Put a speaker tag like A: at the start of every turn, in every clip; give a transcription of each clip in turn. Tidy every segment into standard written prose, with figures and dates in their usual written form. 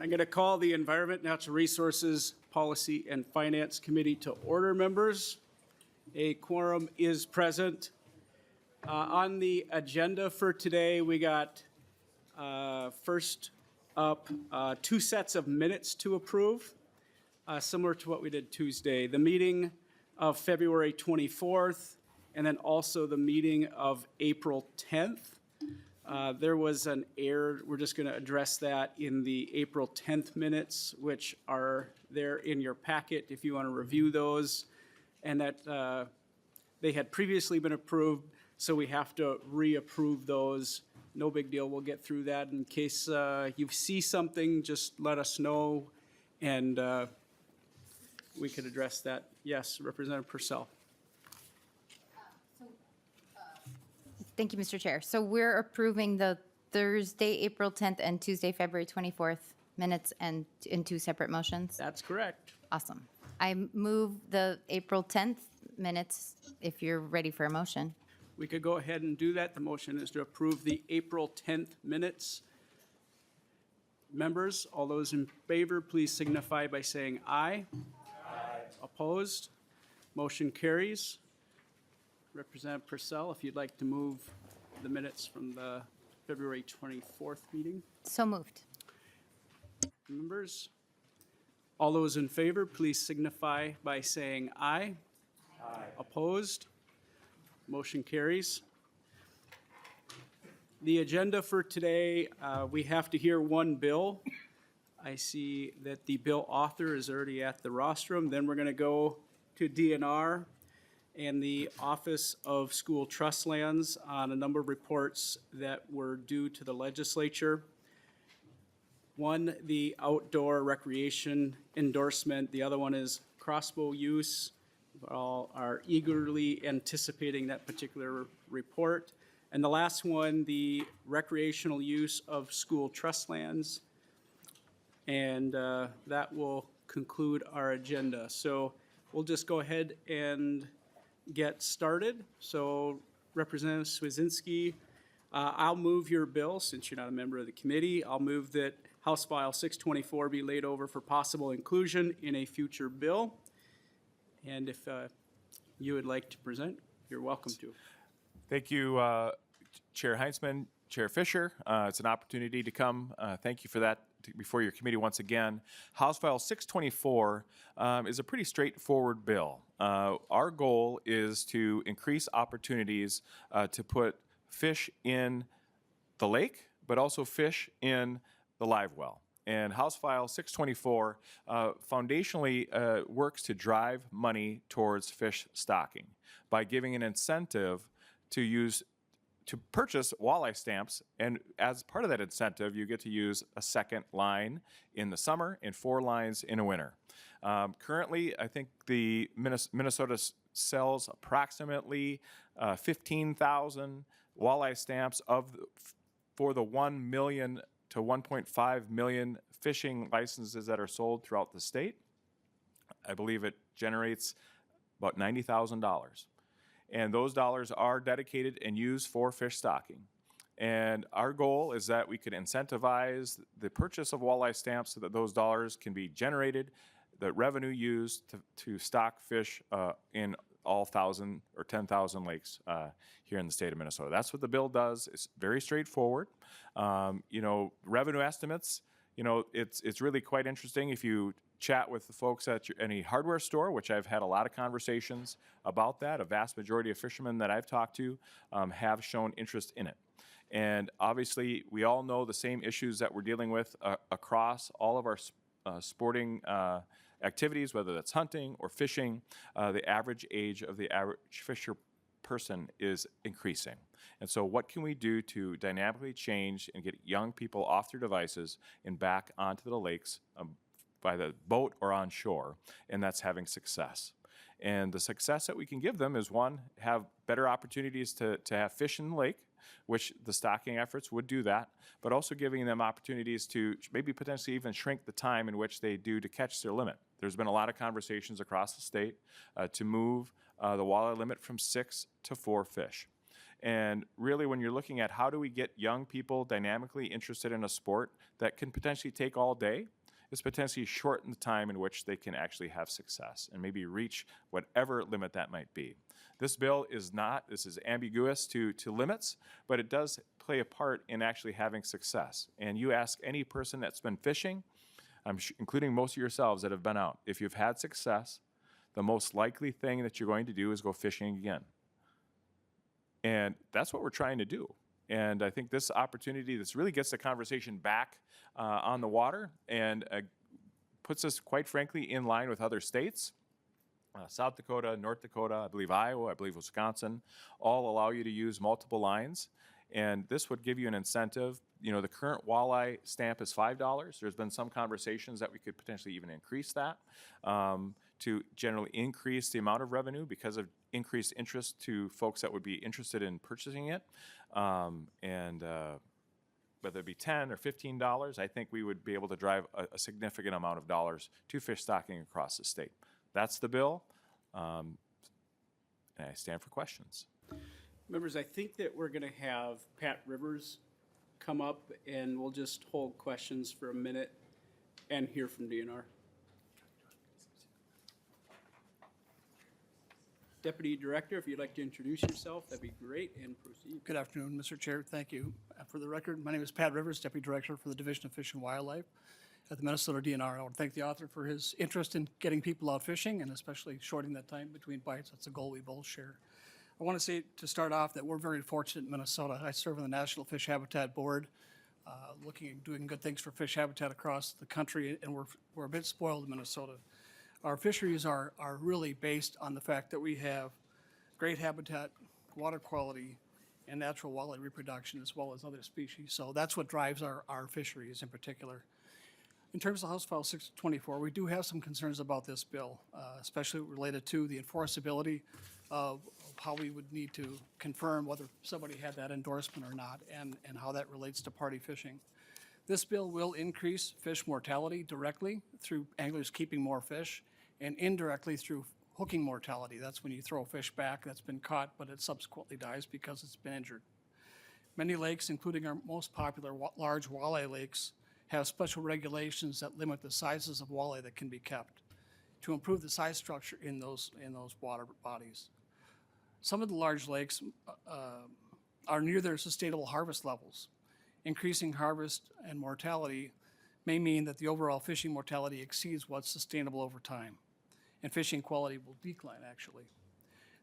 A: I'm going to call the Environment, Natural Resources, Policy, and Finance Committee to order, members. A quorum is present. On the agenda for today, we got first up 2 sets of minutes to approve, similar to what we did Tuesday. The meeting of February 24th, and then also the meeting of April 10th. There was an error. We're just going to address that in the April 10th minutes, which are there in your packet if you want to review those. And that they had previously been approved, so we have to reapprove those. No big deal. We'll get through that. In case you see something, just let us know, and we could address that. Yes, Representative Purcell.
B: Thank you, Mr. Chair. So we're approving the Thursday, April 10th and Tuesday, February 24th minutes and in 2 separate motions?
A: That's correct.
B: Awesome. I move the April 10th minutes if you're ready for a motion.
A: We could go ahead and do that. The motion is to approve the April 10th minutes. Members, all those in favor, please signify by saying aye. Aye. Opposed? Motion carries. Representative Purcell, if you'd like to move the minutes from the February 24th meeting.
B: So moved.
A: Members, all those in favor, please signify by saying aye. Aye. Opposed? Motion carries. The agenda for today, we have to hear one bill. I see that the bill author is already at the rostrum. Then we're going to go to DNR and the Office of School Trust Lands on a number of reports that were due to the legislature. One, the outdoor recreation endorsement. The other one is Crossbow use. We all are eagerly anticipating that particular report. And the last one, the recreational use of school trust lands. And that will conclude our agenda. So we'll just go ahead and get started. So Representative Swedzinski, I'll move your bill since you're not a member of the committee. I'll move that House File 624 be laid over for possible inclusion in a future bill. And if you would like to present, you're welcome to.
C: Thank you, Chair Heinzman, Chair Fisher. It's an opportunity to come. Thank you for that before your committee once again. House File 624 is a pretty straightforward bill. Our goal is to increase opportunities to put fish in the lake, but also fish in the live well. And House File 624 foundationally works to drive money towards fish stocking by giving an incentive to purchase walleye stamps, and as part of that incentive, you get to use a second line in the summer and 4 lines in the winter. Currently, I think the Minnesota sells approximately 15,000 walleye stamps for the 1 million to 1.5 million fishing licenses that are sold throughout the state. I believe it generates about $90,000. And those dollars are dedicated and used for fish stocking. And our goal is that we could incentivize the purchase of walleye stamps so that those dollars can be generated, the revenue used to stock fish in all 1,000 or 10,000 lakes here in the state of Minnesota. That's what the bill does. It's very straightforward. Revenue estimates, it's really quite interesting if you chat with the folks at any hardware store, which I've had a lot of conversations about that. A vast majority of fishermen that I've talked to have shown interest in it. And obviously, we all know the same issues that we're dealing with across all of our sporting activities, whether that's hunting or fishing. The average age of the average fisher person is increasing. And so what can we do to dynamically change and get young people off their devices and back onto the lakes by the boat or on shore? And that's having success. And the success that we can give them is, one, have better opportunities to have fish in the lake, which the stocking efforts would do that, but also giving them opportunities to maybe potentially even shrink the time in which they do to catch their limit. There's been a lot of conversations across the state to move the walleye limit from 6 to 4 fish. And really, when you're looking at how do we get young people dynamically interested in a sport that can potentially take all day, is potentially shorten the time in which they can actually have success and maybe reach whatever limit that might be. This bill is not, this is ambiguous to limits, but it does play a part in actually having success. And you ask any person that's been fishing, including most of yourselves that have been out, if you've had success, the most likely thing that you're going to do is go fishing again. And that's what we're trying to do. And I think this opportunity, this really gets the conversation back on the water and puts us, quite frankly, in line with other states. South Dakota, North Dakota, I believe Iowa, I believe Wisconsin, all allow you to use multiple lines. And this would give you an incentive. You know, the current walleye stamp is $5. There's been some conversations that we could potentially even increase that to generally increase the amount of revenue because of increased interest to folks that would be interested in purchasing it. Whether it be $10 or $15, I think we would be able to drive a significant amount of dollars to fish stocking across the state. That's the bill, and I stand for questions.
A: Members, I think that we're going to have Pat Rivers come up, and we'll just hold questions for a minute and hear from DNR. Deputy Director, if you'd like to introduce yourself, that'd be great, and proceed.
D: Good afternoon, Mr. Chair. Thank you. For the record, my name is Pat Rivers, Deputy Director for the Division of Fish and Wildlife at the Minnesota DNR. I want to thank the author for his interest in getting people out fishing and especially shortening that time between bites. That's a goal we both share. I want to say to start off that we're very fortunate in Minnesota. I serve on the National Fish Habitat Board, looking at doing good things for fish habitat across the country, and we're a bit spoiled in Minnesota. Our fisheries are really based on the fact that we have great habitat, water quality, and natural walleye reproduction as well as other species. So that's what drives our fisheries in particular. In terms of House File 624, we do have some concerns about this bill, especially related to the enforceability of how we would need to confirm whether somebody had that endorsement or not, and how that relates to party fishing. This bill will increase fish mortality directly through anglers keeping more fish, and indirectly through hooking mortality. That's when you throw a fish back that's been caught, but it subsequently dies because it's been injured. Many lakes, including our most popular large walleye lakes, have special regulations that limit the sizes of walleye that can be kept to improve the size structure in those water bodies. Some of the large lakes are near their sustainable harvest levels. Increasing harvest and mortality may mean that the overall fishing mortality exceeds what's sustainable over time, and fishing quality will decline, actually.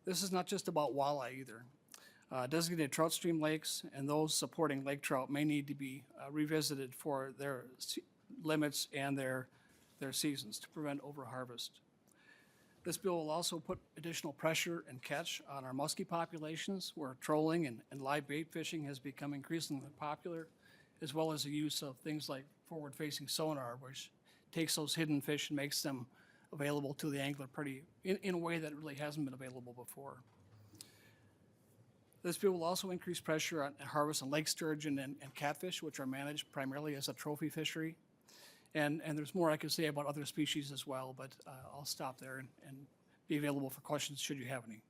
D: This is not just about walleye either. Designated trout stream lakes and those supporting lake trout may need to be revisited for their limits and their seasons to prevent overharvest. This bill will also put additional pressure and catch on our muskie populations, where trolling and live bait fishing has become increasingly popular, as well as the use of things like forward-facing sonar, which takes those hidden fish and makes them available to the angler in a way that really hasn't been available before. This bill will also increase pressure on harvest on lake sturgeon and catfish, which are managed primarily as a trophy fishery. And there's more I could say about other species as well, but I'll stop there and be available for questions should you have any.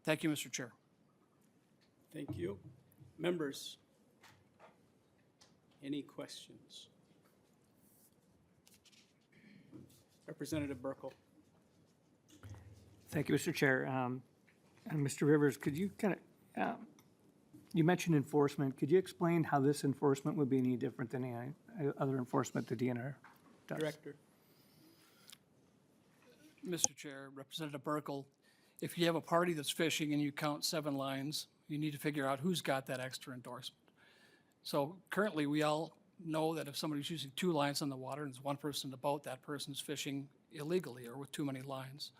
D: Thank you, Mr. Chair.
A: Thank you. Members, any questions? Representative Burkle.
E: Thank you, Mr. Chair. And Mr. Rivers, could you you mentioned enforcement. Could you explain how this enforcement would be any different than any other enforcement the DNR does?
A: Director.
D: Mr. Chair, Representative Burkle, if you have a party that's fishing and you count 7 lines, you need to figure out who's got that extra endorsement. So currently, we all know that if somebody's using 2 lines on the water and there's one person in the boat, that person's fishing illegally or with too many lines.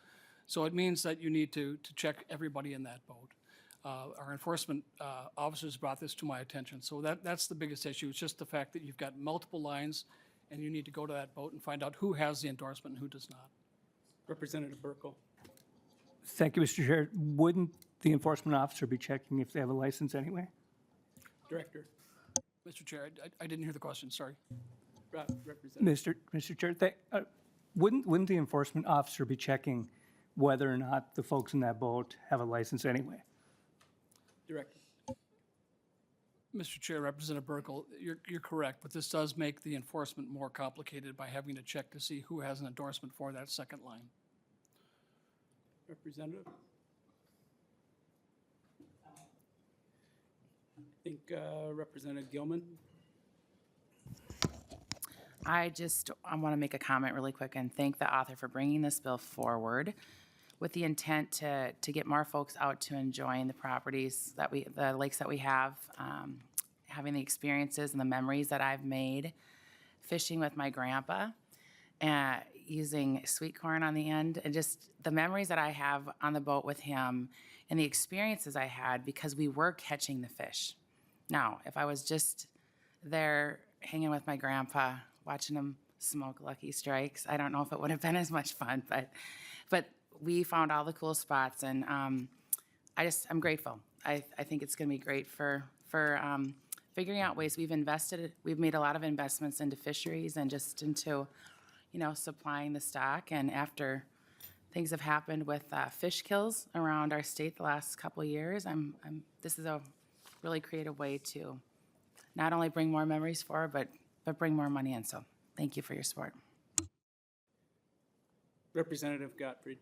D: So it means that you need to check everybody in that boat. Our enforcement officers brought this to my attention. So that's the biggest issue. It's just the fact that you've got multiple lines and you need to go to that boat and find out who has the endorsement and who does not.
A: Representative Burkle.
E: Thank you, Mr. Chair. Wouldn't the enforcement officer be checking if they have a license anyway?
A: Director.
D: Mr. Chair, I didn't hear the question, sorry.
A: Representative.
E: Mr. Chair, wouldn't the enforcement officer be checking whether or not the folks in that boat have a license anyway?
A: Director.
D: Mr. Chair, Representative Burkle, you're correct, but this does make the enforcement more complicated by having to check to see who has an endorsement for that second line.
A: Representative? I think Representative Gilman?
F: I want to make a comment really quick and thank the author for bringing this bill forward with the intent to get more folks out to enjoying the properties the lakes that we have, having the experiences and the memories that I've made fishing with my grandpa, using sweet corn on the end, and just the memories that I have on the boat with him and the experiences I had because we were catching the fish. Now, if I was just there hanging with my grandpa, watching him smoke Lucky Strikes, I don't know if it would have been as much fun, but we found all the cool spots, and I'm grateful. I think it's going to be great for figuring out ways. We've made a lot of investments into fisheries and just into, supplying the stock. And after things have happened with fish kills around our state the last couple of years, this is a really creative way to not only bring more memories forward, but bring more money in. So thank you for your support.
A: Representative Gottfried?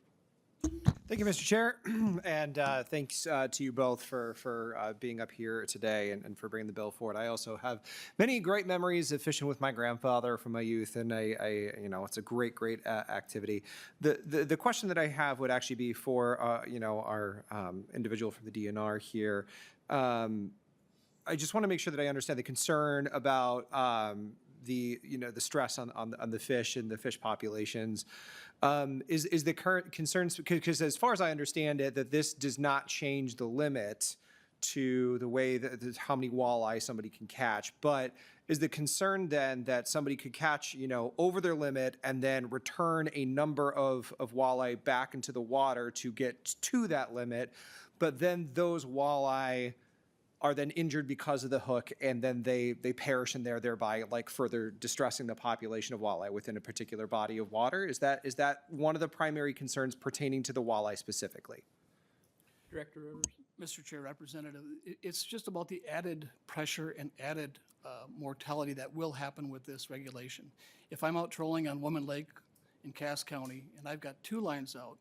G: Thank you, Mr. Chair, and thanks to you both for being up here today and for bringing the bill forward. I also have many great memories of fishing with my grandfather from my youth, and it's a great activity. The question that I have would actually be for our individual from the DNR here. I just want to make sure that I understand the concern about the stress on the fish and the fish populations. Is the current concerns, because as far as I understand it, that this does not change the limit to the way that how many walleye somebody can catch, but is the concern then that somebody could catch over their limit and then return a number of walleye back into the water to get to that limit, but then those walleye are then injured because of the hook, and then they perish in there, thereby further distressing the population of walleye within a particular body of water? Is that one of the primary concerns pertaining to the walleye specifically?
A: Director Rivers?
D: Mr. Chair, Representative, it's just about the added pressure and added mortality that will happen with this regulation. If I'm out trolling on Woman Lake in Cass County and I've got 2 lines out,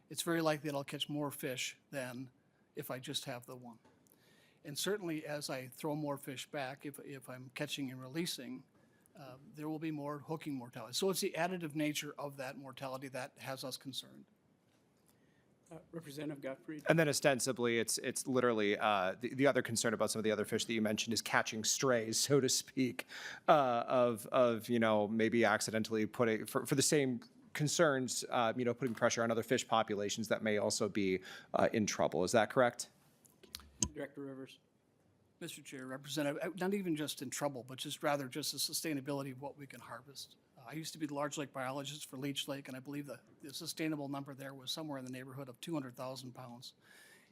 D: it's very likely that I'll catch more fish than if I just have the one. And certainly as I throw more fish back, if I'm catching and releasing, there will be more hooking mortality. So it's the additive nature of that mortality that has us concerned.
A: Representative Gottfried?
G: And then ostensibly, it's literally the other concern about some of the other fish that you mentioned is catching strays, so to speak, of maybe accidentally putting for the same concerns, putting pressure on other fish populations that may also be in trouble. Is that correct?
A: Director Rivers?
D: Mr. Chair, Representative, not even just in trouble, but just rather just the sustainability of what we can harvest. I used to be the large lake biologist for Leech Lake, and I believe the sustainable number there was somewhere in the neighborhood of 200,000 pounds.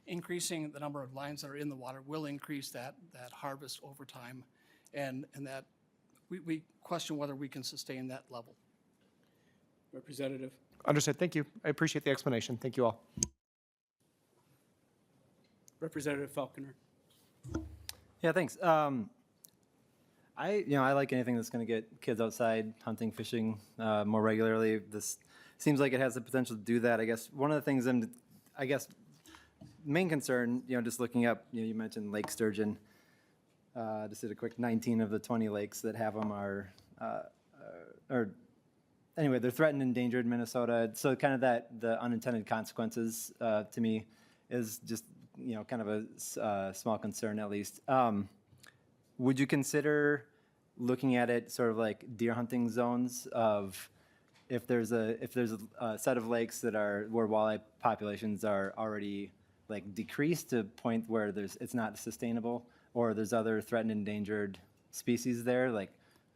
D: Increasing the number of lines that are in the water will increase that harvest over time, and that we question whether we can sustain that level.
A: Representative?
G: Understood. Thank you. I appreciate the explanation. Thank you all.
A: Representative Falconer?
H: Yeah, thanks. I like anything that's going to get kids outside hunting, fishing more regularly. This seems like it has the potential to do that. I guess one of the things main concern, just looking up, you mentioned lake sturgeon. Just did a quick 19 of the 20 lakes that have them are anyway, they're threatened, endangered in Minnesota. So kind of the unintended consequences to me is just, kind of a small concern at least. Would you consider looking at it sort of like deer hunting zones of if there's a set of lakes that are where walleye populations are already decreased to a point where it's not sustainable, or there's other threatened endangered species there,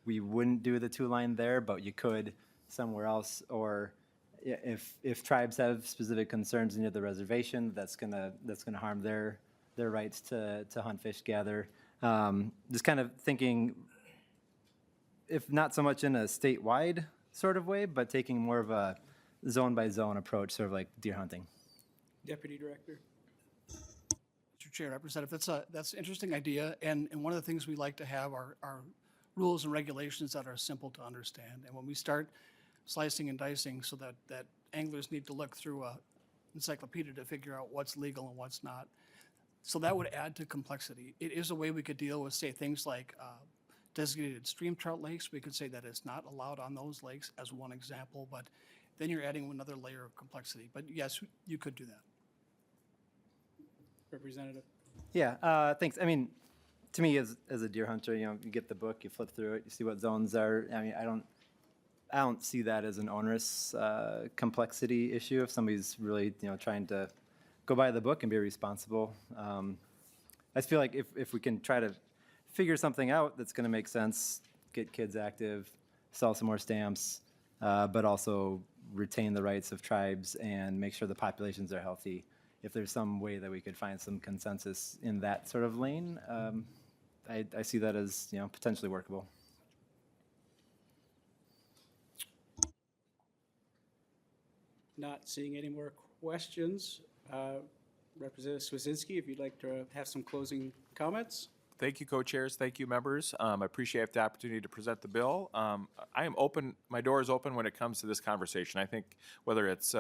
H: we wouldn't do the 2-line there, but you could somewhere else, or if tribes have specific concerns near the reservation that's gonna harm their rights to hunt, fish, gather. Just kind of thinking, if not so much in a statewide sort of way, but taking more of a zone by zone approach, sort of like deer hunting.
A: Deputy Director?
D: Mr. Chair, Representative, that's an interesting idea, and one of the things we like to have are rules and regulations that are simple to understand. And when we start slicing and dicing so that anglers need to look through a encyclopedia to figure out what's legal and what's not, so that would add to complexity. It is a way we could deal with, say, things like designated stream trout lakes. We could say that it's not allowed on those lakes as one example, but then you're adding another layer of complexity. But yes, you could do that.
A: Representative.
H: Yeah, thanks. I mean, to me, as a deer hunter, you know, you get the book, you flip through it, you see what zones are. I mean, I don't see that as an onerous complexity issue if somebody's really, you know, trying to go by the book and be responsible. I just feel like if we can try to figure something out that's going to make sense, get kids active, sell some more stamps, but also retain the rights of tribes and make sure the populations are healthy. If there's some way that we could find some consensus in that sort of lane, I see that as, you know, potentially workable.
A: Not seeing any more questions. Representative Swedzinski, if you'd like to have some closing comments?
C: Thank you, co-chairs. Thank you, members. I appreciate the opportunity to present the bill. I am open, my door is open when it comes to this conversation. I think whether it's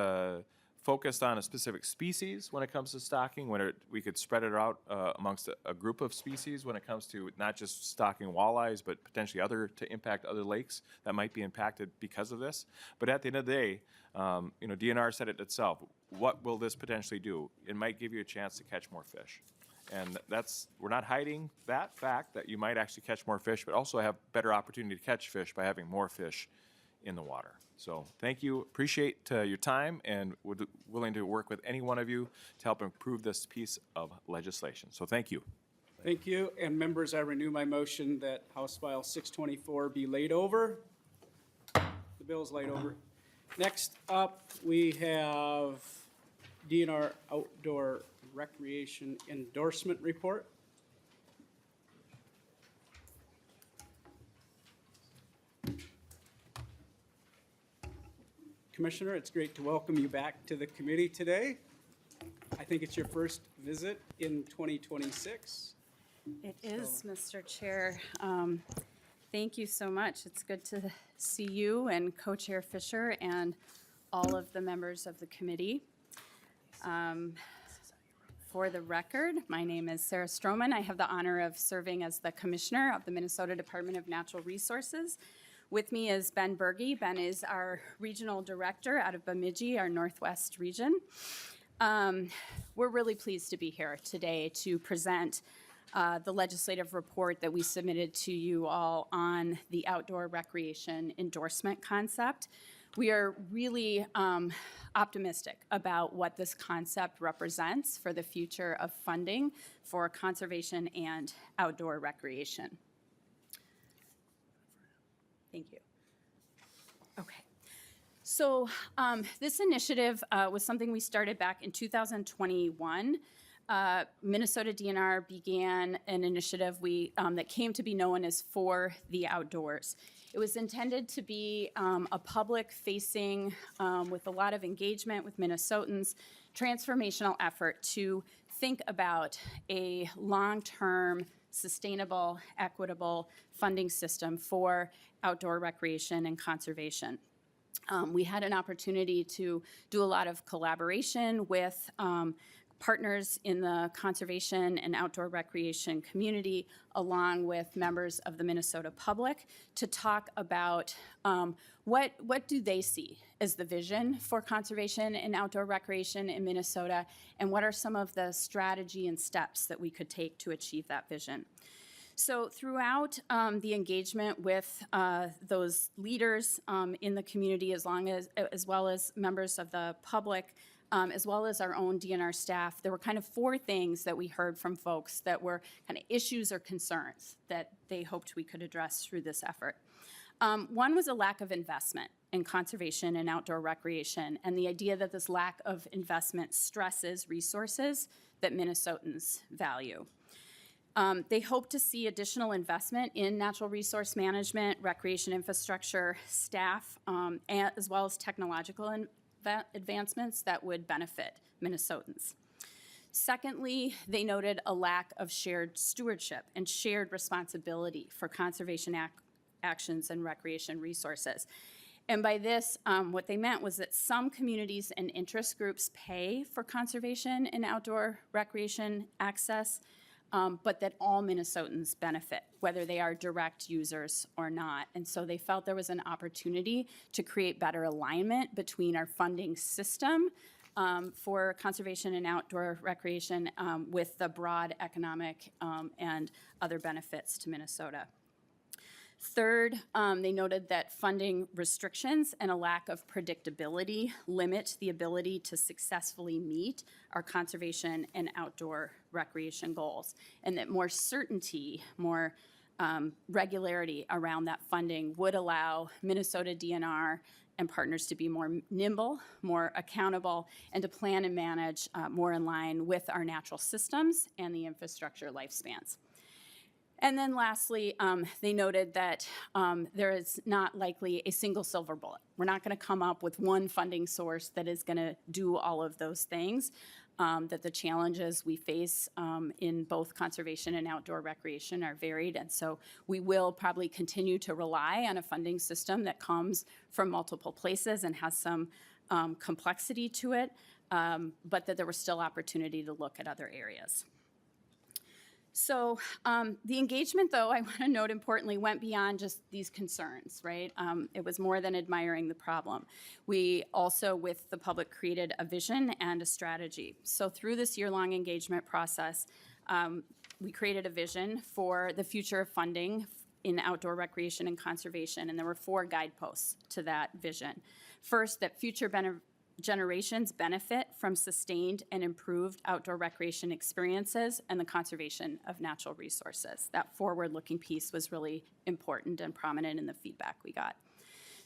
C: focused on a specific species when it comes to stocking, we could spread it out amongst a group of species when it comes to not just stocking walleyes, but potentially to impact other lakes that might be impacted because of this. But at the end of the day, you know, DNR said it itself. What will this potentially do? It might give you a chance to catch more fish. And we're not hiding that fact that you might actually catch more fish, but also have better opportunity to catch fish by having more fish in the water. So thank you, appreciate your time, and would willing to work with any one of you to help improve this piece of legislation. So thank you.
A: Thank you. And members, I renew my motion that House File 624 be laid over. The bill is laid over. Next up, we have DNR Outdoor Recreation Endorsement Report. Commissioner, it's great to welcome you back to the committee today. I think it's your first visit in 2026.
I: It is, Mr. Chair. Thank you so much. It's good to see you and Co-Chair Fisher and all of the members of the committee. For the record, my name is Sarah Stroman. I have the honor of serving as the Commissioner of the Minnesota Department of Natural Resources. With me is Ben Berge. Ben is our Regional Director out of Bemidji, our Northwest region. We're really pleased to be here today to present the legislative report that we submitted to you all on the outdoor recreation endorsement concept. We are really optimistic about what this concept represents for the future of funding for conservation and outdoor recreation. Thank you. Okay. So this initiative was something we started back in 2021. Minnesota DNR began an initiative that came to be known as For the Outdoors. It was intended to be a public-facing, with a lot of engagement with Minnesotans, transformational effort to think about a long-term, sustainable, equitable funding system for outdoor recreation and conservation. We had an opportunity to do a lot of collaboration with partners in the conservation and outdoor recreation community, along with members of the Minnesota public, to talk about what do they see as the vision for conservation and outdoor recreation in Minnesota, and what are some of the strategy and steps that we could take to achieve that vision. So throughout the engagement with those leaders in the community, as well as members of the public, as well as our own DNR staff, there were kind of four things that we heard from folks that were kind of issues or concerns that they hoped we could address through this effort. One was a lack of investment in conservation and outdoor recreation, and the idea that this lack of investment stresses resources that Minnesotans value. They hope to see additional investment in natural resource management, recreation infrastructure, staff, as well as technological advancements that would benefit Minnesotans. Secondly, they noted a lack of shared stewardship and shared responsibility for conservation actions and recreation resources. And by this, what they meant was that some communities and interest groups pay for conservation and outdoor recreation access, but that all Minnesotans benefit, whether they are direct users or not. And so they felt there was an opportunity to create better alignment between our funding system for conservation and outdoor recreation with the broad economic and other benefits to Minnesota. Third, they noted that funding restrictions and a lack of predictability limit the ability to successfully meet our conservation and outdoor recreation goals, and that more certainty, more regularity around that funding would allow Minnesota DNR and partners to be more nimble, more accountable, and to plan and manage more in line with our natural systems and the infrastructure lifespans. And then lastly, they noted that there is not likely a single silver bullet. We're not going to come up with one funding source that is going to do all of those things, that the challenges we face in both conservation and outdoor recreation are varied. And so we will probably continue to rely on a funding system that comes from multiple places and has some complexity to it, but that there was still opportunity to look at other areas. So the engagement, though, I want to note importantly, went beyond just these concerns, right? It was more than admiring the problem. We also, with the public, created a vision and a strategy. So through this year-long engagement process, we created a vision for the future of funding in outdoor recreation and conservation, and there were 4 guideposts to that vision. First, that future generations benefit from sustained and improved outdoor recreation experiences and the conservation of natural resources. That forward-looking piece was really important and prominent in the feedback we got.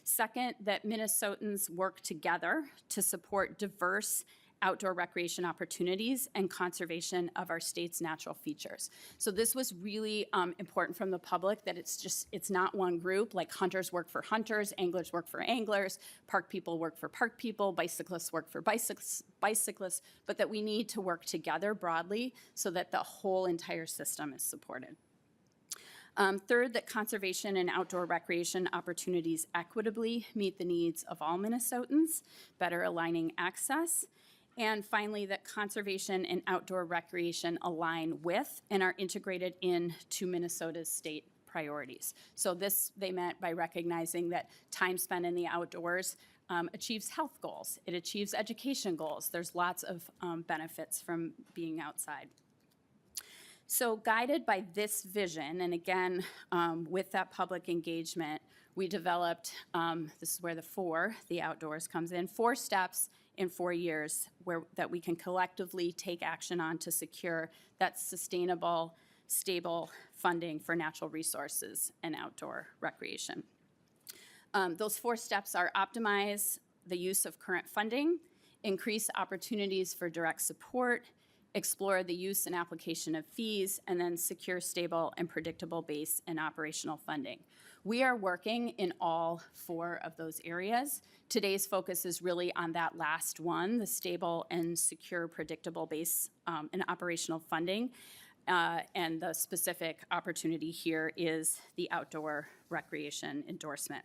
I: Second, that Minnesotans work together to support diverse outdoor recreation opportunities and conservation of our state's natural features. So this was really important from the public, that it's not one group, like hunters work for hunters, anglers work for anglers, park people work for park people, bicyclists work for bicyclists, but that we need to work together broadly so that the whole entire system is supported. Third, that conservation and outdoor recreation opportunities equitably meet the needs of all Minnesotans, better aligning access. And finally, that conservation and outdoor recreation align with and are integrated into Minnesota's state priorities. So this they meant by recognizing that time spent in the outdoors achieves health goals. It achieves education goals. There's lots of benefits from being outside. So guided by this vision, and again, with that public engagement, we developed, this is where the outdoors comes in, 4 steps in 4 years that we can collectively take action on to secure that sustainable, stable funding for natural resources and outdoor recreation. Those 4 steps are optimize the use of current funding, increase opportunities for direct support, explore the use and application of fees, and then secure stable and predictable base and operational funding. We are working in all 4 of those areas. Today's focus is really on that last one, the stable and secure predictable base and operational funding. And the specific opportunity here is the outdoor recreation endorsement.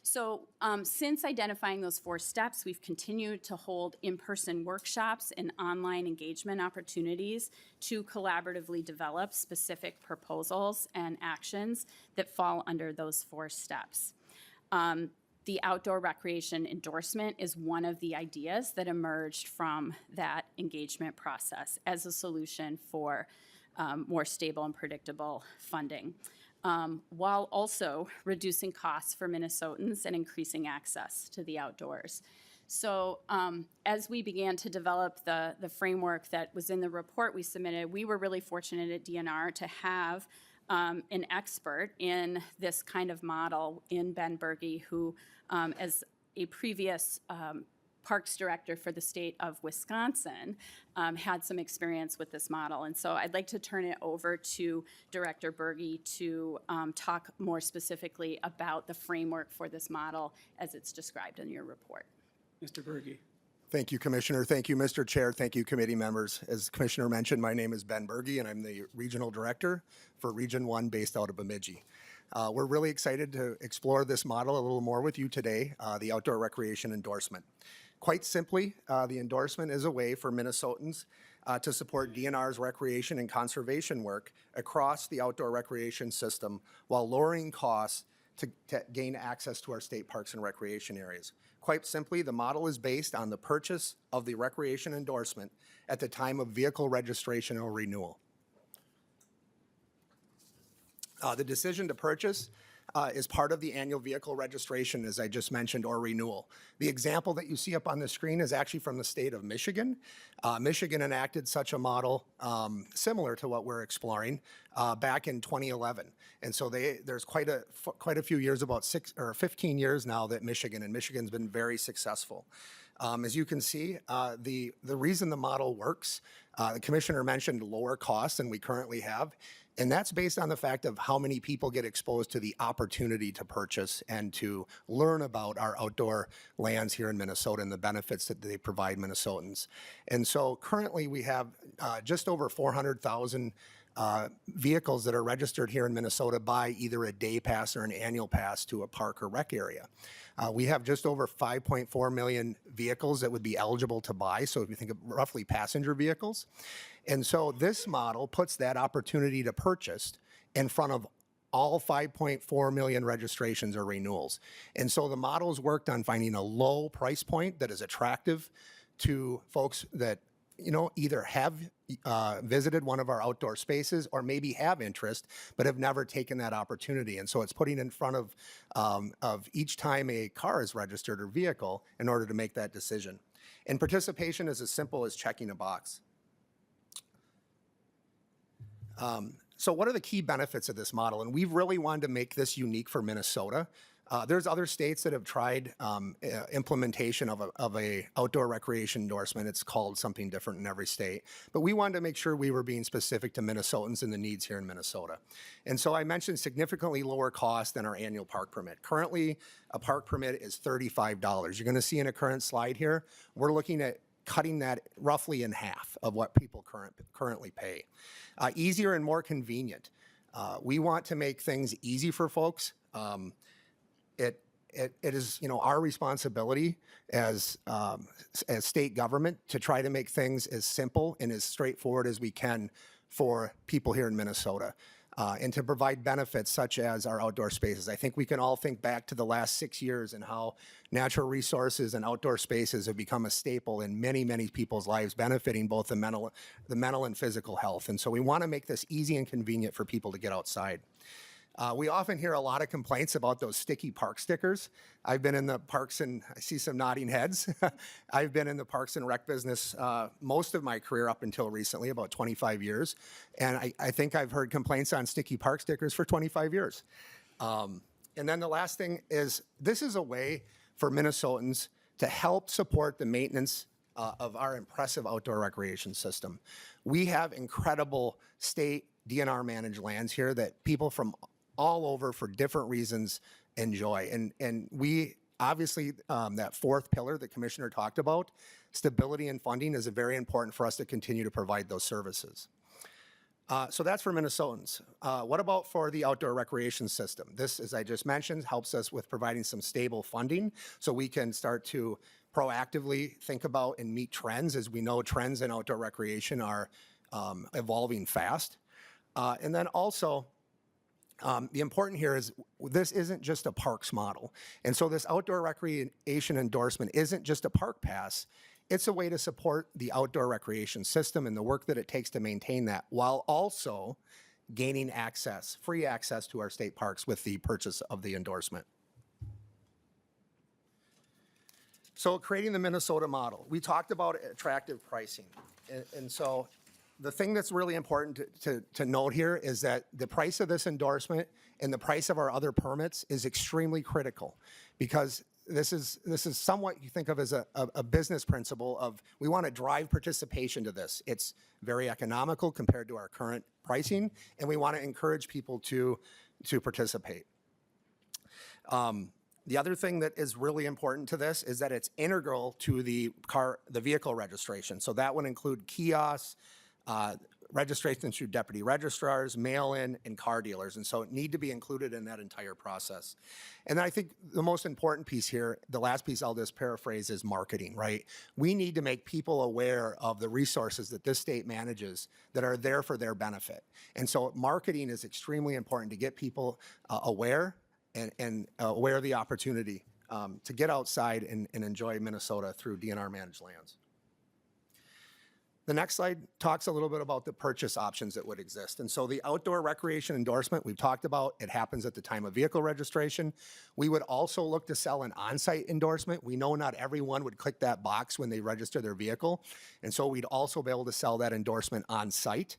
I: So since identifying those 4 steps, we've continued to hold in-person workshops and online engagement opportunities to collaboratively develop specific proposals and actions that fall under those 4 steps. The outdoor recreation endorsement is one of the ideas that emerged from that engagement process as a solution for more stable and predictable funding. While also reducing costs for Minnesotans and increasing access to the outdoors. So as we began to develop the framework that was in the report we submitted, we were really fortunate at DNR to have an expert in this kind of model in Ben Berge, who as a previous Parks Director for the state of Wisconsin, had some experience with this model. And so I'd like to turn it over to Director Berge to talk more specifically about the framework for this model as it's described in your report.
A: Mr. Berge.
J: Thank you, Commissioner. Thank you, Mr. Chair. Thank you, committee members. As Commissioner mentioned, my name is Ben Berge, and I'm the Regional Director for Region 1 based out of Bemidji. We're really excited to explore this model a little more with you today, the outdoor recreation endorsement. Quite simply, the endorsement is a way for Minnesotans to support DNR's recreation and conservation work across the outdoor recreation system while lowering costs to gain access to our state parks and recreation areas. Quite simply, the model is based on the purchase of the recreation endorsement at the time of vehicle registration or renewal. The decision to purchase is part of the annual vehicle registration, as I just mentioned, or renewal. The example that you see up on the screen is actually from the state of Michigan. Michigan enacted such a model similar to what we're exploring back in 2011. And so there's quite a few years, about 15 years now, that Michigan's been very successful. As you can see, the reason the model works, the commissioner mentioned lower costs than we currently have, and that's based on the fact of how many people get exposed to the opportunity to purchase and to learn about our outdoor lands here in Minnesota and the benefits that they provide Minnesotans. And so currently we have just over 400,000 vehicles that are registered here in Minnesota by either a day pass or an annual pass to a park or rec area. We have just over 5.4 million vehicles that would be eligible to buy, so if you think of roughly passenger vehicles. And so this model puts that opportunity to purchase in front of all 5.4 million registrations or renewals. And so the model's worked on finding a low price point that is attractive to folks that either have visited one of our outdoor spaces or maybe have interest but have never taken that opportunity. And so it's putting in front of each time a car is registered or vehicle in order to make that decision. And participation is as simple as checking a box. So what are the key benefits of this model? And we've really wanted to make this unique for Minnesota. There's other states that have tried implementation of a outdoor recreation endorsement. It's called something different in every state. But we wanted to make sure we were being specific to Minnesotans and the needs here in Minnesota. And so I mentioned significantly lower cost than our annual park permit. Currently, a park permit is $35. You're going to see in a current slide here, we're looking at cutting that roughly in half of what people currently pay. Easier and more convenient. We want to make things easy for folks. It is our responsibility as state government to try to make things as simple and as straightforward as we can for people here in Minnesota. And to provide benefits such as our outdoor spaces. I think we can all think back to the last 6 years and how natural resources and outdoor spaces have become a staple in many, many people's lives, benefiting both the mental and physical health. And so we want to make this easy and convenient for people to get outside. We often hear a lot of complaints about those sticky park stickers. I've been in the parks, and I see some nodding heads. I've been in the parks and rec business most of my career up until recently, about 25 years. And I think I've heard complaints on sticky park stickers for 25 years. And then the last thing is, this is a way for Minnesotans to help support the maintenance of our impressive outdoor recreation system. We have incredible state DNR managed lands here that people from all over for different reasons enjoy. And we obviously, that fourth pillar the commissioner talked about, stability and funding, is very important for us to continue to provide those services. So that's for Minnesotans. What about for the outdoor recreation system? This, as I just mentioned, helps us with providing some stable funding so we can start to proactively think about and meet trends. As we know, trends in outdoor recreation are evolving fast. And then also, the important here is this isn't just a parks model. And so this outdoor recreation endorsement isn't just a park pass. It's a way to support the outdoor recreation system and the work that it takes to maintain that, while also gaining access, free access to our state parks with the purchase of the endorsement. So creating the Minnesota model, we talked about attractive pricing. And so the thing that's really important to note here is that the price of this endorsement and the price of our other permits is extremely critical, because this is somewhat you think of as a business principle of we want to drive participation to this. It's very economical compared to our current pricing, and we want to encourage people to participate. The other thing that is really important to this is that it's integral to the vehicle registration. So that would include kiosks, registration through deputy registrars, mail-in, and car dealers. And so it need to be included in that entire process. And then I think the most important piece here, the last piece I'll just paraphrase, is marketing, right? We need to make people aware of the resources that this state manages that are there for their benefit. And so marketing is extremely important to get people aware and aware of the opportunity to get outside and enjoy Minnesota through DNR managed lands. The next slide talks a little bit about the purchase options that would exist. And so the outdoor recreation endorsement we've talked about, it happens at the time of vehicle registration. We would also look to sell an on-site endorsement. We know not everyone would click that box when they register their vehicle. And so we'd also be able to sell that endorsement on site.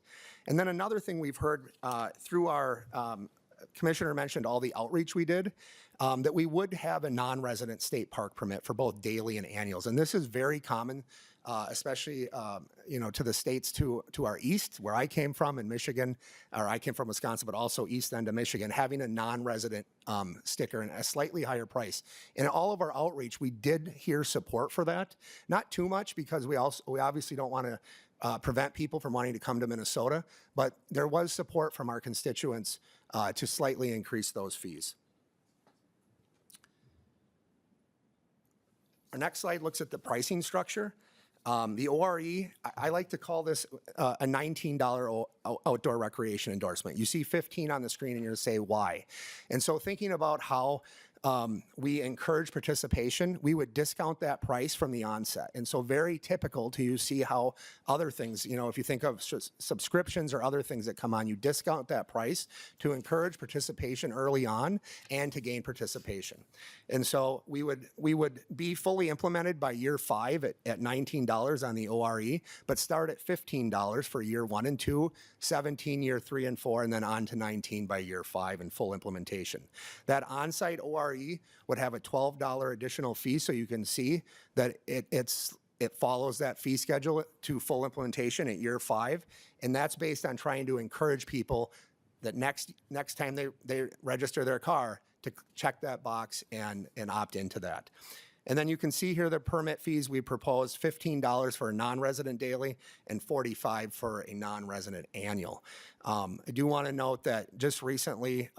J: And then another thing we've heard through our Commissioner mentioned all the outreach we did, that we would have a non-resident state park permit for both daily and annuals. And this is very common, especially, to the states to our east, where I came from in Michigan, or I came from Wisconsin, but also east end of Michigan, having a non-resident sticker and a slightly higher price. In all of our outreach, we did hear support for that. Not too much, because we obviously don't want to prevent people from wanting to come to Minnesota, but there was support from our constituents to slightly increase those fees. Our next slide looks at the pricing structure. The ORE, I like to call this a $19 outdoor recreation endorsement. You see 15 on the screen and you're going to say why. And so thinking about how we encourage participation, we would discount that price from the onset. And so very typical to you see how other things, if you think of subscriptions or other things that come on, you discount that price to encourage participation early on and to gain participation. And so we would be fully implemented by year 5 at $19 on the ORE, but start at $15 for year 1 and 2, 17 year 3 and 4, and then on to 19 by year 5 in full implementation. That on-site ORE would have a $12 additional fee, so you can see that it follows that fee schedule to full implementation at year 5, and that's based on trying to encourage people that next time they register their car to check that box and opt into that. And then you can see here the permit fees we propose: $15 for a non-resident daily and $45 for a non-resident annual. I do want to note that just recently,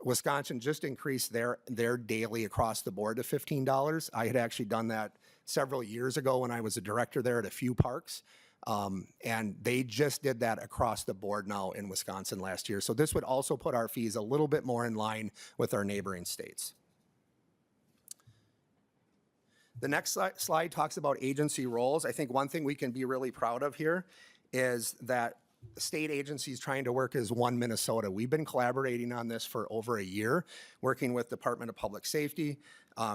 J: Wisconsin just increased their daily across the board to $15. I had actually done that several years ago when I was a director there at a few parks. And they just did that across the board now in Wisconsin last year. So this would also put our fees a little bit more in line with our neighboring states. The next slide talks about agency roles. I think one thing we can be really proud of here is that state agencies trying to work as one Minnesota. We've been collaborating on this for over a year, working with Department of Public Safety,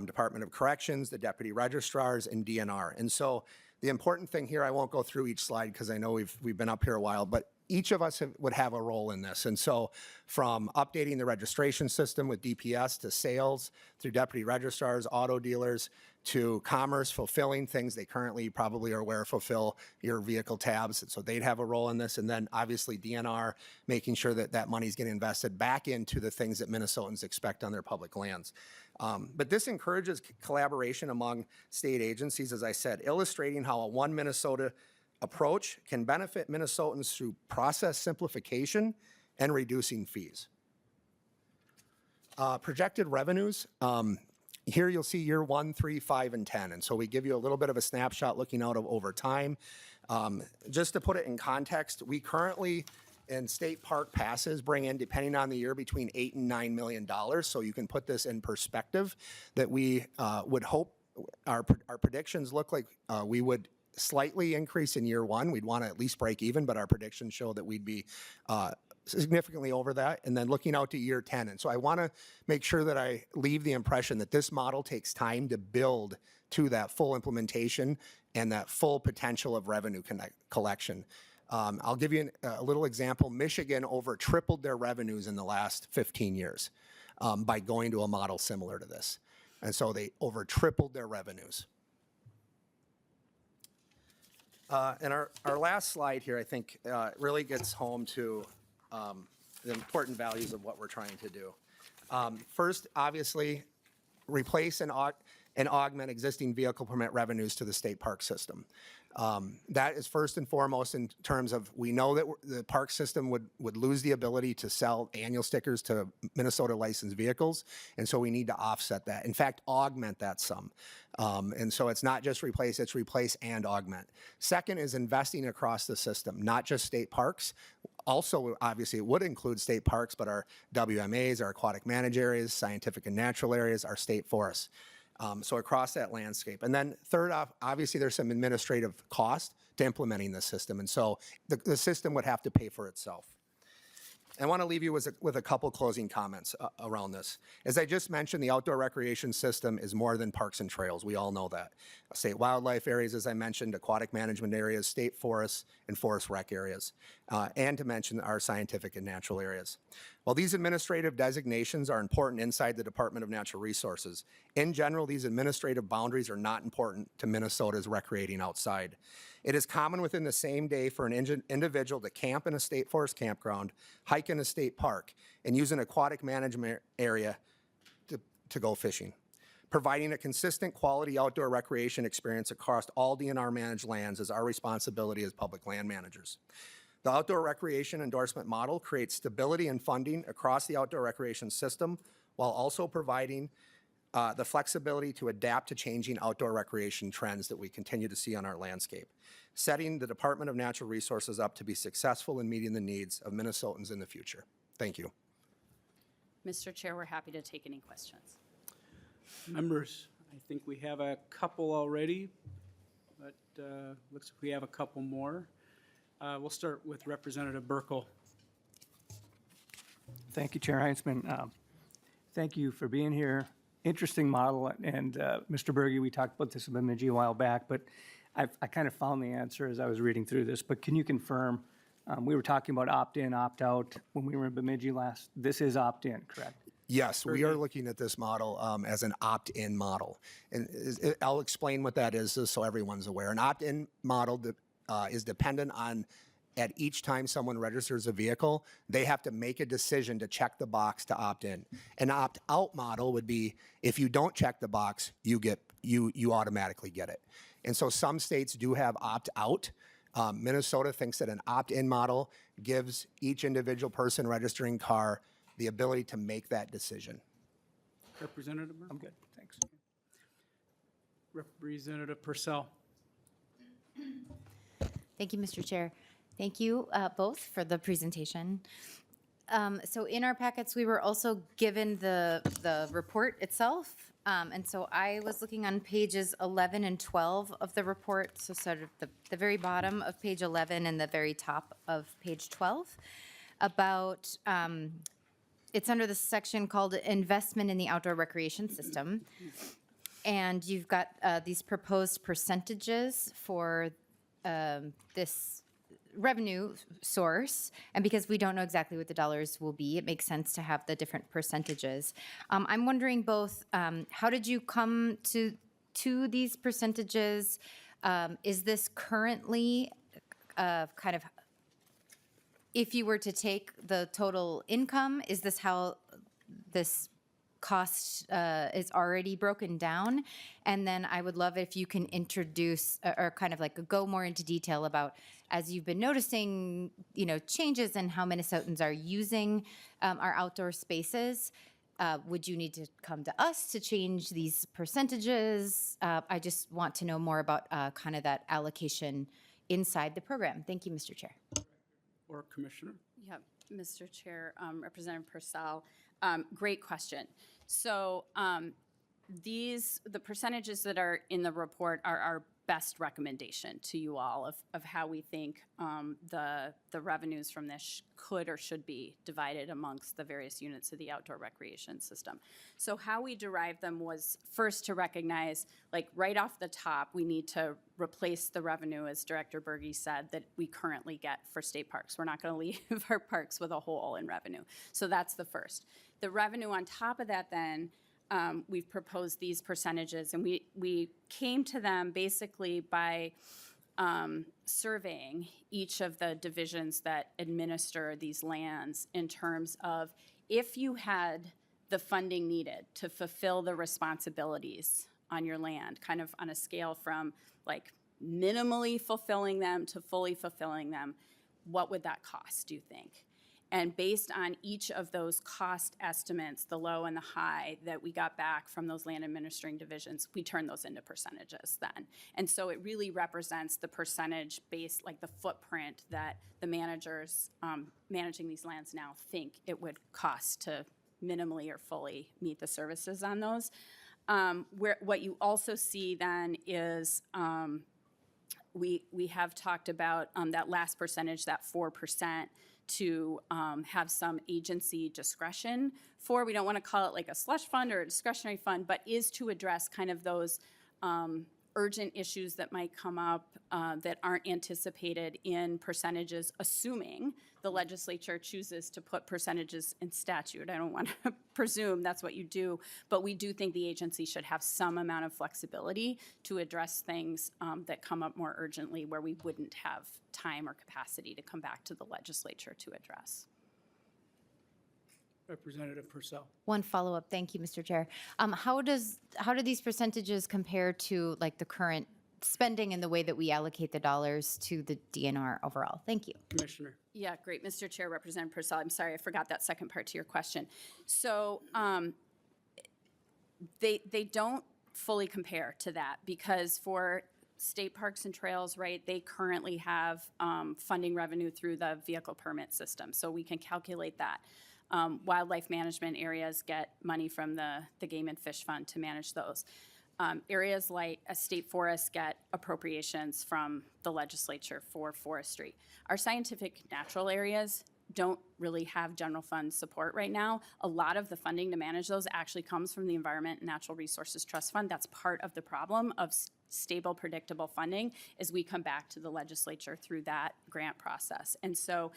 J: Department of Corrections, the deputy registrars, and DNR. And so the important thing here, I won't go through each slide because I know we've been up here a while, but each of us would have a role in this. And so from updating the registration system with DPS to sales through deputy registrars, auto dealers, to commerce, fulfilling things they currently probably are aware fulfill your vehicle tabs. So they'd have a role in this. And then obviously DNR, making sure that that money's getting invested back into the things that Minnesotans expect on their public lands. But this encourages collaboration among state agencies, as I said, illustrating how a one Minnesota approach can benefit Minnesotans through process simplification and reducing fees. Projected revenues. Here you'll see year 1, 3, 5, and 10. And so we give you a little bit of a snapshot looking out over time. Just to put it in context, we currently in state park passes bring in, depending on the year, between $8 and $9 million. So you can put this in perspective that we would hope our predictions look like we would slightly increase in year 1. We'd want to at least break even, but our predictions show that we'd be significantly over that, and then looking out to year 10. And so I want to make sure that I leave the impression that this model takes time to build to that full implementation and that full potential of revenue collection. I'll give you a little example. Michigan over tripled their revenues in the last 15 years by going to a model similar to this. And so they over tripled their revenues. And our last slide here, I think, really gets home to the important values of what we're trying to do. First, obviously, replace and augment existing vehicle permit revenues to the state park system. That is first and foremost in terms of, we know that the park system would lose the ability to sell annual stickers to Minnesota licensed vehicles, and so we need to offset that. In fact, augment that sum. And so it's not just replace, it's replace and augment. Second is investing across the system, not just state parks. Also, obviously, it would include state parks, but our WMAs, our aquatic managed areas, scientific and natural areas, our state forests. So across that landscape. And then third off, obviously there's some administrative cost to implementing this system. And so the system would have to pay for itself. I want to leave you with a couple closing comments around this. As I just mentioned, the outdoor recreation system is more than parks and trails. We all know that. State wildlife areas, as I mentioned, aquatic management areas, state forests, and forest rec areas, and to mention our scientific and natural areas. While these administrative designations are important inside the Department of Natural Resources, in general, these administrative boundaries are not important to Minnesota's recreating outside. It is common within the same day for an individual to camp in a state forest campground, hike in a state park, and use an aquatic management area to go fishing. Providing a consistent quality outdoor recreation experience across all DNR managed lands is our responsibility as public land managers. The outdoor recreation endorsement model creates stability and funding across the outdoor recreation system while also providing the flexibility to adapt to changing outdoor recreation trends that we continue to see on our landscape, setting the Department of Natural Resources up to be successful in meeting the needs of Minnesotans in the future. Thank you.
I: Mr. Chair, we're happy to take any questions.
A: Members, I think we have a couple already, but looks like we have a couple more. We'll start with Representative Burkle.
E: Thank you, Chair Heinzman. Thank you for being here. Interesting model, and Mr. Berge, we talked about this in Bemidji a while back, but I kind of found the answer as I was reading through this. But can you confirm, we were talking about opt-in, opt-out when we were in Bemidji last. This is opt-in, correct?
J: Yes, we are looking at this model as an opt-in model. And I'll explain what that is so everyone's aware. An opt-in model is dependent on, at each time someone registers a vehicle, they have to make a decision to check the box to opt in. An opt-out model would be, if you don't check the box, you automatically get it. And so some states do have opt-out. Minnesota thinks that an opt-in model gives each individual person registering car the ability to make that decision.
A: Representative Burkle?
E: I'm good, thanks.
A: Representative Purcell.
B: Thank you, Mr. Chair. Thank you both for the presentation. So in our packets, we were also given the report itself. And so I was looking on pages 11 and 12 of the report, so sort of the very bottom of page 11 and the very top of page 12, about, it's under the section called Investment in the Outdoor Recreation System. And you've got these proposed percentages for this revenue source, and because we don't know exactly what the dollars will be, it makes sense to have the different percentages. I'm wondering both, how did you come to these percentages? Is this currently kind of, if you were to take the total income, is this how this cost is already broken down? And then I would love if you can introduce or kind of like go more into detail about, as you've been noticing, changes in how Minnesotans are using our outdoor spaces. Would you need to come to us to change these percentages? I just want to know more about kind of that allocation inside the program. Thank you, Mr. Chair.
A: Or Commissioner?
I: Yeah, Mr. Chair, Representative Purcell, great question. So the percentages that are in the report are our best recommendation to you all of how we think the revenues from this could or should be divided amongst the various units of the outdoor recreation system. So how we derived them was first to recognize, like right off the top, we need to replace the revenue, as Director Berge said, that we currently get for state parks. We're not going to leave our parks with a hole in revenue. So that's the first. The revenue on top of that then, we've proposed these percentages, and we came to them basically by surveying each of the divisions that administer these lands in terms of, if you had the funding needed to fulfill the responsibilities on your land, kind of on a scale from like minimally fulfilling them to fully fulfilling them, what would that cost, do you think? And based on each of those cost estimates, the low and the high that we got back from those land administering divisions, we turn those into percentages then. And so it really represents the percentage based, like the footprint that the managers managing these lands now think it would cost to minimally or fully meet the services on those. What you also see then is we have talked about that last percentage, that 4%, to have some agency discretion for. We don't want to call it like a slush fund or a discretionary fund, but is to address kind of those urgent issues that might come up that aren't anticipated in percentages, assuming the legislature chooses to put percentages in statute. I don't want to presume that's what you do, but we do think the agency should have some amount of flexibility to address things that come up more urgently where we wouldn't have time or capacity to come back to the legislature to address.
A: Representative Purcell.
B: One follow-up, thank you, Mr. Chair. How do these percentages compare to like the current spending and the way that we allocate the dollars to the DNR overall? Thank you.
A: Commissioner.
I: Yeah, great, Mr. Chair, Representative Purcell. I'm sorry, I forgot that second part to your question. So they don't fully compare to that because for state parks and trails, right, they currently have funding revenue through the vehicle permit system, so we can calculate that. Wildlife management areas get money from the Game and Fish Fund to manage those. Areas like a state forest get appropriations from the legislature for forestry. Our scientific natural areas don't really have general fund support right now. A lot of the funding to manage those actually comes from the Environment and Natural Resources Trust Fund. That's part of the problem of stable, predictable funding is we come back to the legislature through that grant process. And so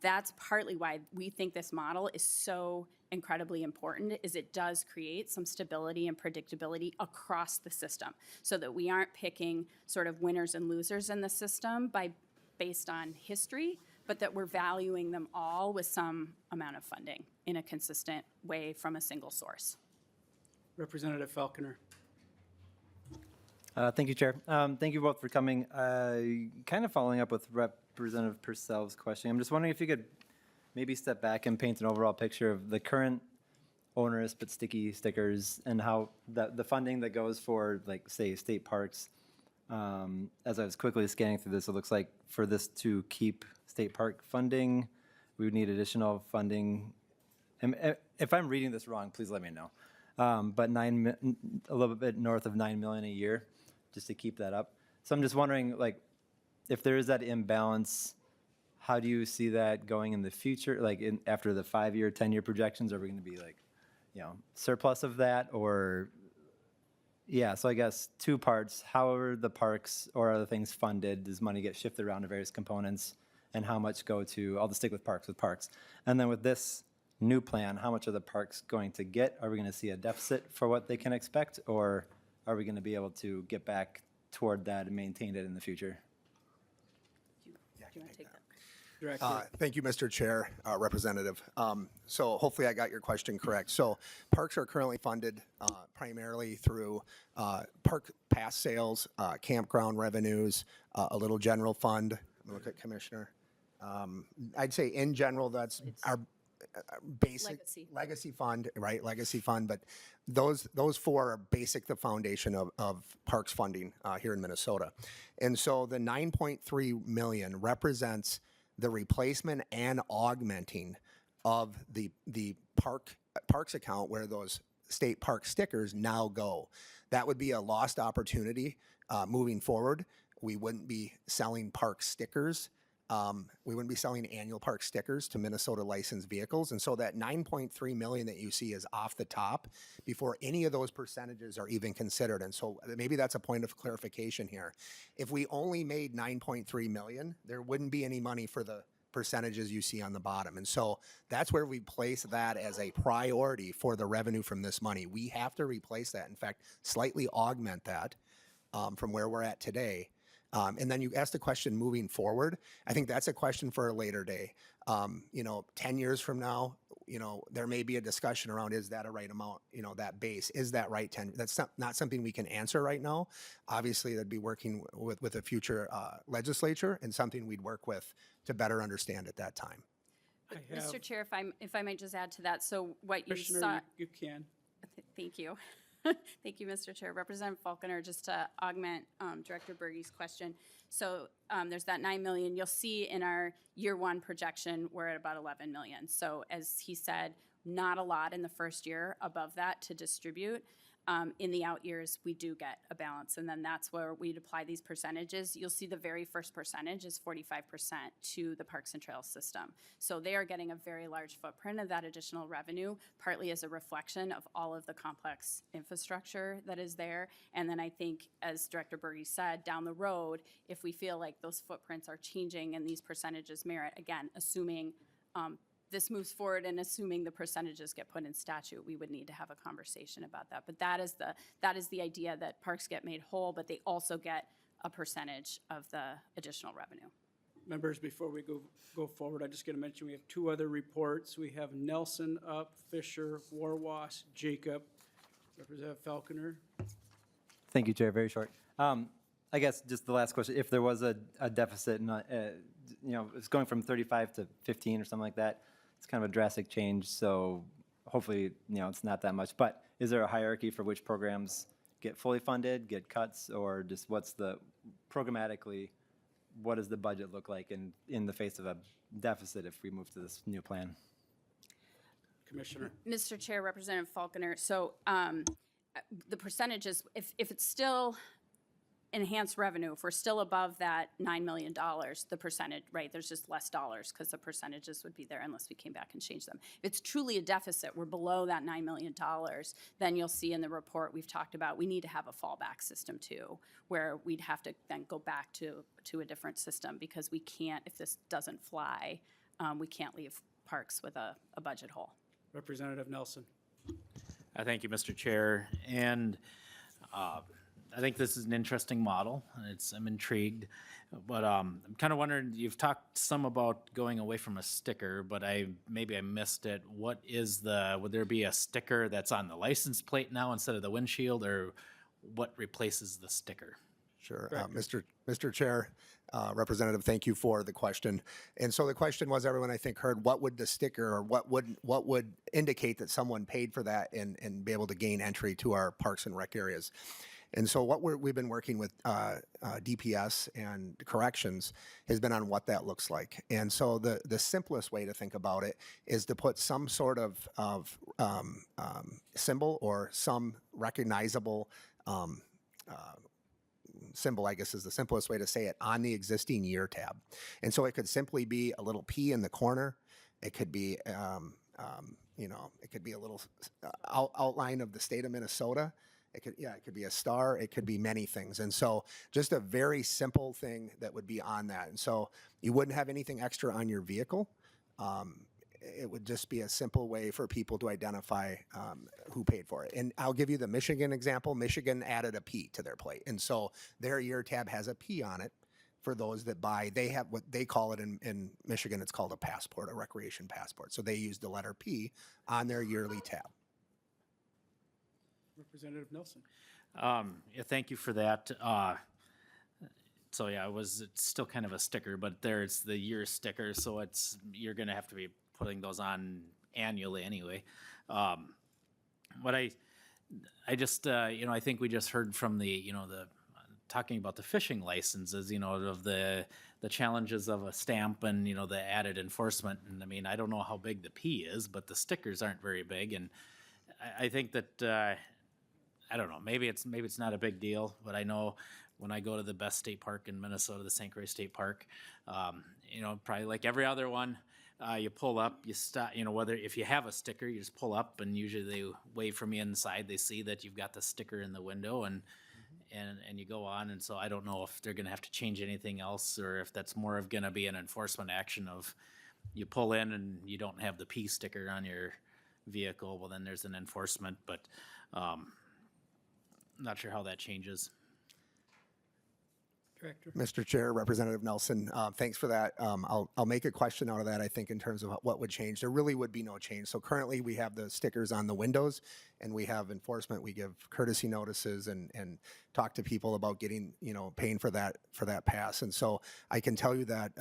I: that's partly why we think this model is so incredibly important, is it does create some stability and predictability across the system so that we aren't picking sort of winners and losers in the system based on history, but that we're valuing them all with some amount of funding in a consistent way from a single source.
A: Representative Falconer.
H: Thank you, Chair. Thank you both for coming. Kind of following up with Representative Purcell's question, I'm just wondering if you could maybe step back and paint an overall picture of the current onerous but sticky stickers and how the funding that goes for, like, say, state parks. As I was quickly scanning through this, it looks like for this to keep state park funding, we would need additional funding. And if I'm reading this wrong, please let me know. But a little bit north of $9 million a year, just to keep that up. So I'm just wondering, like, if there is that imbalance, how do you see that going in the future? Like after the 5-year, 10-year projections, are we going to be like, surplus of that, or? Yeah, so I guess 2 parts. How are the parks or other things funded? Does money get shifted around to various components? And how much go to, I'll just stick with parks. And then with this new plan, how much are the parks going to get? Are we going to see a deficit for what they can expect? Or are we going to be able to get back toward that and maintain it in the future?
I: Do you want to take that?
A: Director.
J: Thank you, Mr. Chair, Representative. So hopefully I got your question correct. So parks are currently funded primarily through park pass sales, campground revenues, a little general fund. Look at Commissioner. I'd say in general, that's our basic legacy fund, right? Legacy fund, but those 4 are basic, the foundation of parks funding here in Minnesota. And so the $9.3 million represents the replacement and augmenting of the parks account where those state park stickers now go. That would be a lost opportunity moving forward. We wouldn't be selling park stickers. We wouldn't be selling annual park stickers to Minnesota licensed vehicles. And so that $9.3 million that you see is off the top before any of those percentages are even considered. And so maybe that's a point of clarification here. If we only made $9.3 million, there wouldn't be any money for the percentages you see on the bottom. And so that's where we place that as a priority for the revenue from this money. We have to replace that. In fact, slightly augment that from where we're at today. And then you asked the question moving forward. I think that's a question for a later day. 10 years from now, there may be a discussion around, is that a right amount, that base, is that right 10? That's not something we can answer right now. Obviously, that'd be working with a future legislature and something we'd work with to better understand at that time.
A: I have,
I: Mr. Chair, if I might just add to that, so what you saw.
A: Commissioner, you can.
I: Thank you. Thank you, Mr. Chair. Representative Falconer, just to augment Director Berge's question. So there's that 9 million. You'll see in our year one projection, we're at about 11 million. So as he said, not a lot in the first year above that to distribute. In the out years, we do get a balance, and then that's where we'd apply these percentages. You'll see the very first percentage is 45% to the Parks and Trails system. So they are getting a very large footprint of that additional revenue, partly as a reflection of all of the complex infrastructure that is there. And then I think, as Director Berge said, down the road, if we feel like those footprints are changing and these percentages merit, again, assuming this moves forward and assuming the percentages get put in statute, we would need to have a conversation about that. But that is the idea, that parks get made whole, but they also get a percentage of the additional revenue.
A: Members, before we go forward, I'm just going to mention we have two other reports. We have Nelson up, Fisher, Warwas, Jacob. Representative Falconer.
H: Thank you, Chair. Very short. I guess just the last question, if there was a deficit, it's going from 35 to 15 or something like that, it's kind of a drastic change, so hopefully, it's not that much. But is there a hierarchy for which programs get fully funded, get cuts, or just programmatically, what does the budget look like in the face of a deficit if we move to this new plan?
A: Commissioner.
I: Mr. Chair, Representative Falconer, so the percentages, if it's still enhanced revenue, if we're still above that $9 million, the percentage, right, there's just less dollars because the percentages would be there unless we came back and changed them. If it's truly a deficit, we're below that $9 million, then you'll see in the report we've talked about, we need to have a fallback system too, where we'd have to then go back to a different system, because we can't, if this doesn't fly, we can't leave parks with a budget hole.
A: Representative Nelson.
K: Thank you, Mr. Chair. And I think this is an interesting model, and I'm intrigued. But I'm kind of wondering, you've talked some about going away from a sticker, but maybe I missed it. Would there be a sticker that's on the license plate now instead of the windshield, or what replaces the sticker?
J: Sure. Mr. Chair, Representative, thank you for the question. And so the question was, everyone I think heard, what would the sticker, or what would indicate that someone paid for that and be able to gain entry to our parks and rec areas? And so what we've been working with DPS and corrections has been on what that looks like. And so the simplest way to think about it is to put some sort of symbol or some recognizable symbol, I guess is the simplest way to say it, on the existing year tab. And so it could simply be a little P in the corner. It could be, it could be a little outline of the state of Minnesota. It could be a star. It could be many things. And so just a very simple thing that would be on that. And so you wouldn't have anything extra on your vehicle. It would just be a simple way for people to identify who paid for it. And I'll give you the Michigan example. Michigan added a P to their plate. And so their year tab has a P on it for those that buy. They have what they call it in Michigan. It's called a passport, a recreation passport. So they use the letter P on their yearly tab.
A: Representative Nelson.
K: Thank you for that. So yeah, it's still kind of a sticker, but there's the year sticker, so you're going to have to be putting those on annually anyway. But I just I think we just heard from the talking about the fishing licenses, of the challenges of a stamp and the added enforcement. And I mean, I don't know how big the P is, but the stickers aren't very big, and I think that. I don't know, maybe it's not a big deal, but I know when I go to the best state park in Minnesota, the St. Croix State Park, probably like every other one, you pull up, you stop, whether if you have a sticker, you just pull up, and usually they wave from the inside. They see that you've got the sticker in the window, and you go on. And so I don't know if they're going to have to change anything else, or if that's more of going to be an enforcement action of you pull in and you don't have the P sticker on your vehicle. Well, then there's an enforcement, but not sure how that changes.
A: Director.
J: Mr. Chair, Representative Nelson, thanks for that. I'll make a question out of that, I think, in terms of what would change. There really would be no change. So currently, we have the stickers on the windows, and we have enforcement. We give courtesy notices and talk to people about getting, paying for that pass. And so I can tell you that,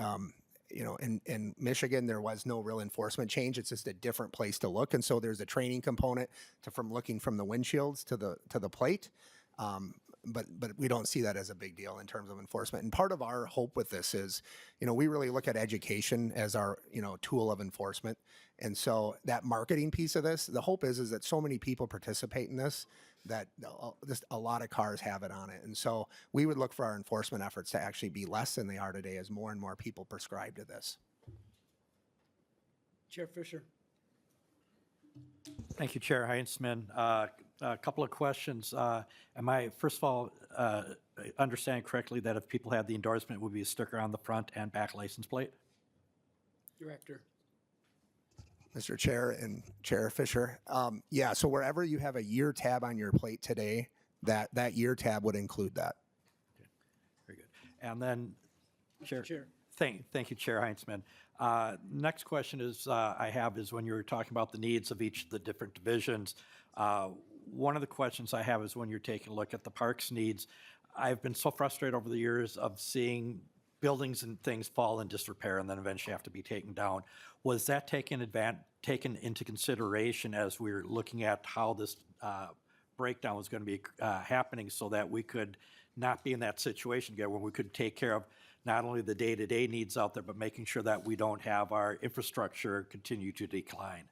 J: in Michigan, there was no real enforcement change. It's just a different place to look. And so there's a training component from looking from the windshields to the plate. But we don't see that as a big deal in terms of enforcement. And part of our hope with this is, we really look at education as our, tool of enforcement. And so that marketing piece of this, the hope is that so many people participate in this that just a lot of cars have it on it. And so we would look for our enforcement efforts to actually be less than they are today as more and more people prescribe to this.
A: Chair Fisher.
L: Thank you, Chair Heinzman. A couple of questions. Am I, first of all, understand correctly that if people have the endorsement, it would be a sticker on the front and back license plate?
A: Director.
J: Mr. Chair and Chair Fisher. Yeah, so wherever you have a year tab on your plate today, that year tab would include that.
L: Very good. And then, Chair.
A: Chair.
L: Thank you, Chair Heinzman. Next question is when you were talking about the needs of each of the different divisions. One of the questions I have is when you're taking a look at the parks needs. I've been so frustrated over the years of seeing buildings and things fall in disrepair and then eventually have to be taken down. Was that taken into consideration as we were looking at how this breakdown was going to be happening so that we could not be in that situation again where we could take care of not only the day-to-day needs out there, but making sure that we don't have our infrastructure continue to decline?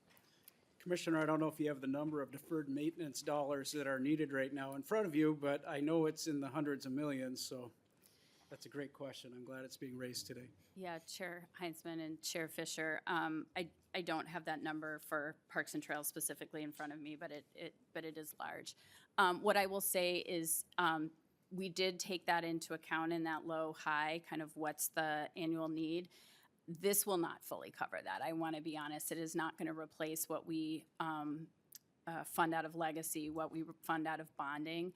A: Commissioner, I don't know if you have the number of deferred maintenance dollars that are needed right now in front of you, but I know it's in the hundreds of millions, so that's a great question. I'm glad it's being raised today.
I: Yeah, Chair Heinzman and Chair Fisher, I don't have that number for Parks and Trails specifically in front of me, but it is large. What I will say is we did take that into account in that low-high, kind of what's the annual need. This will not fully cover that. I want to be honest. It is not going to replace what we fund out of legacy, what we fund out of bonding.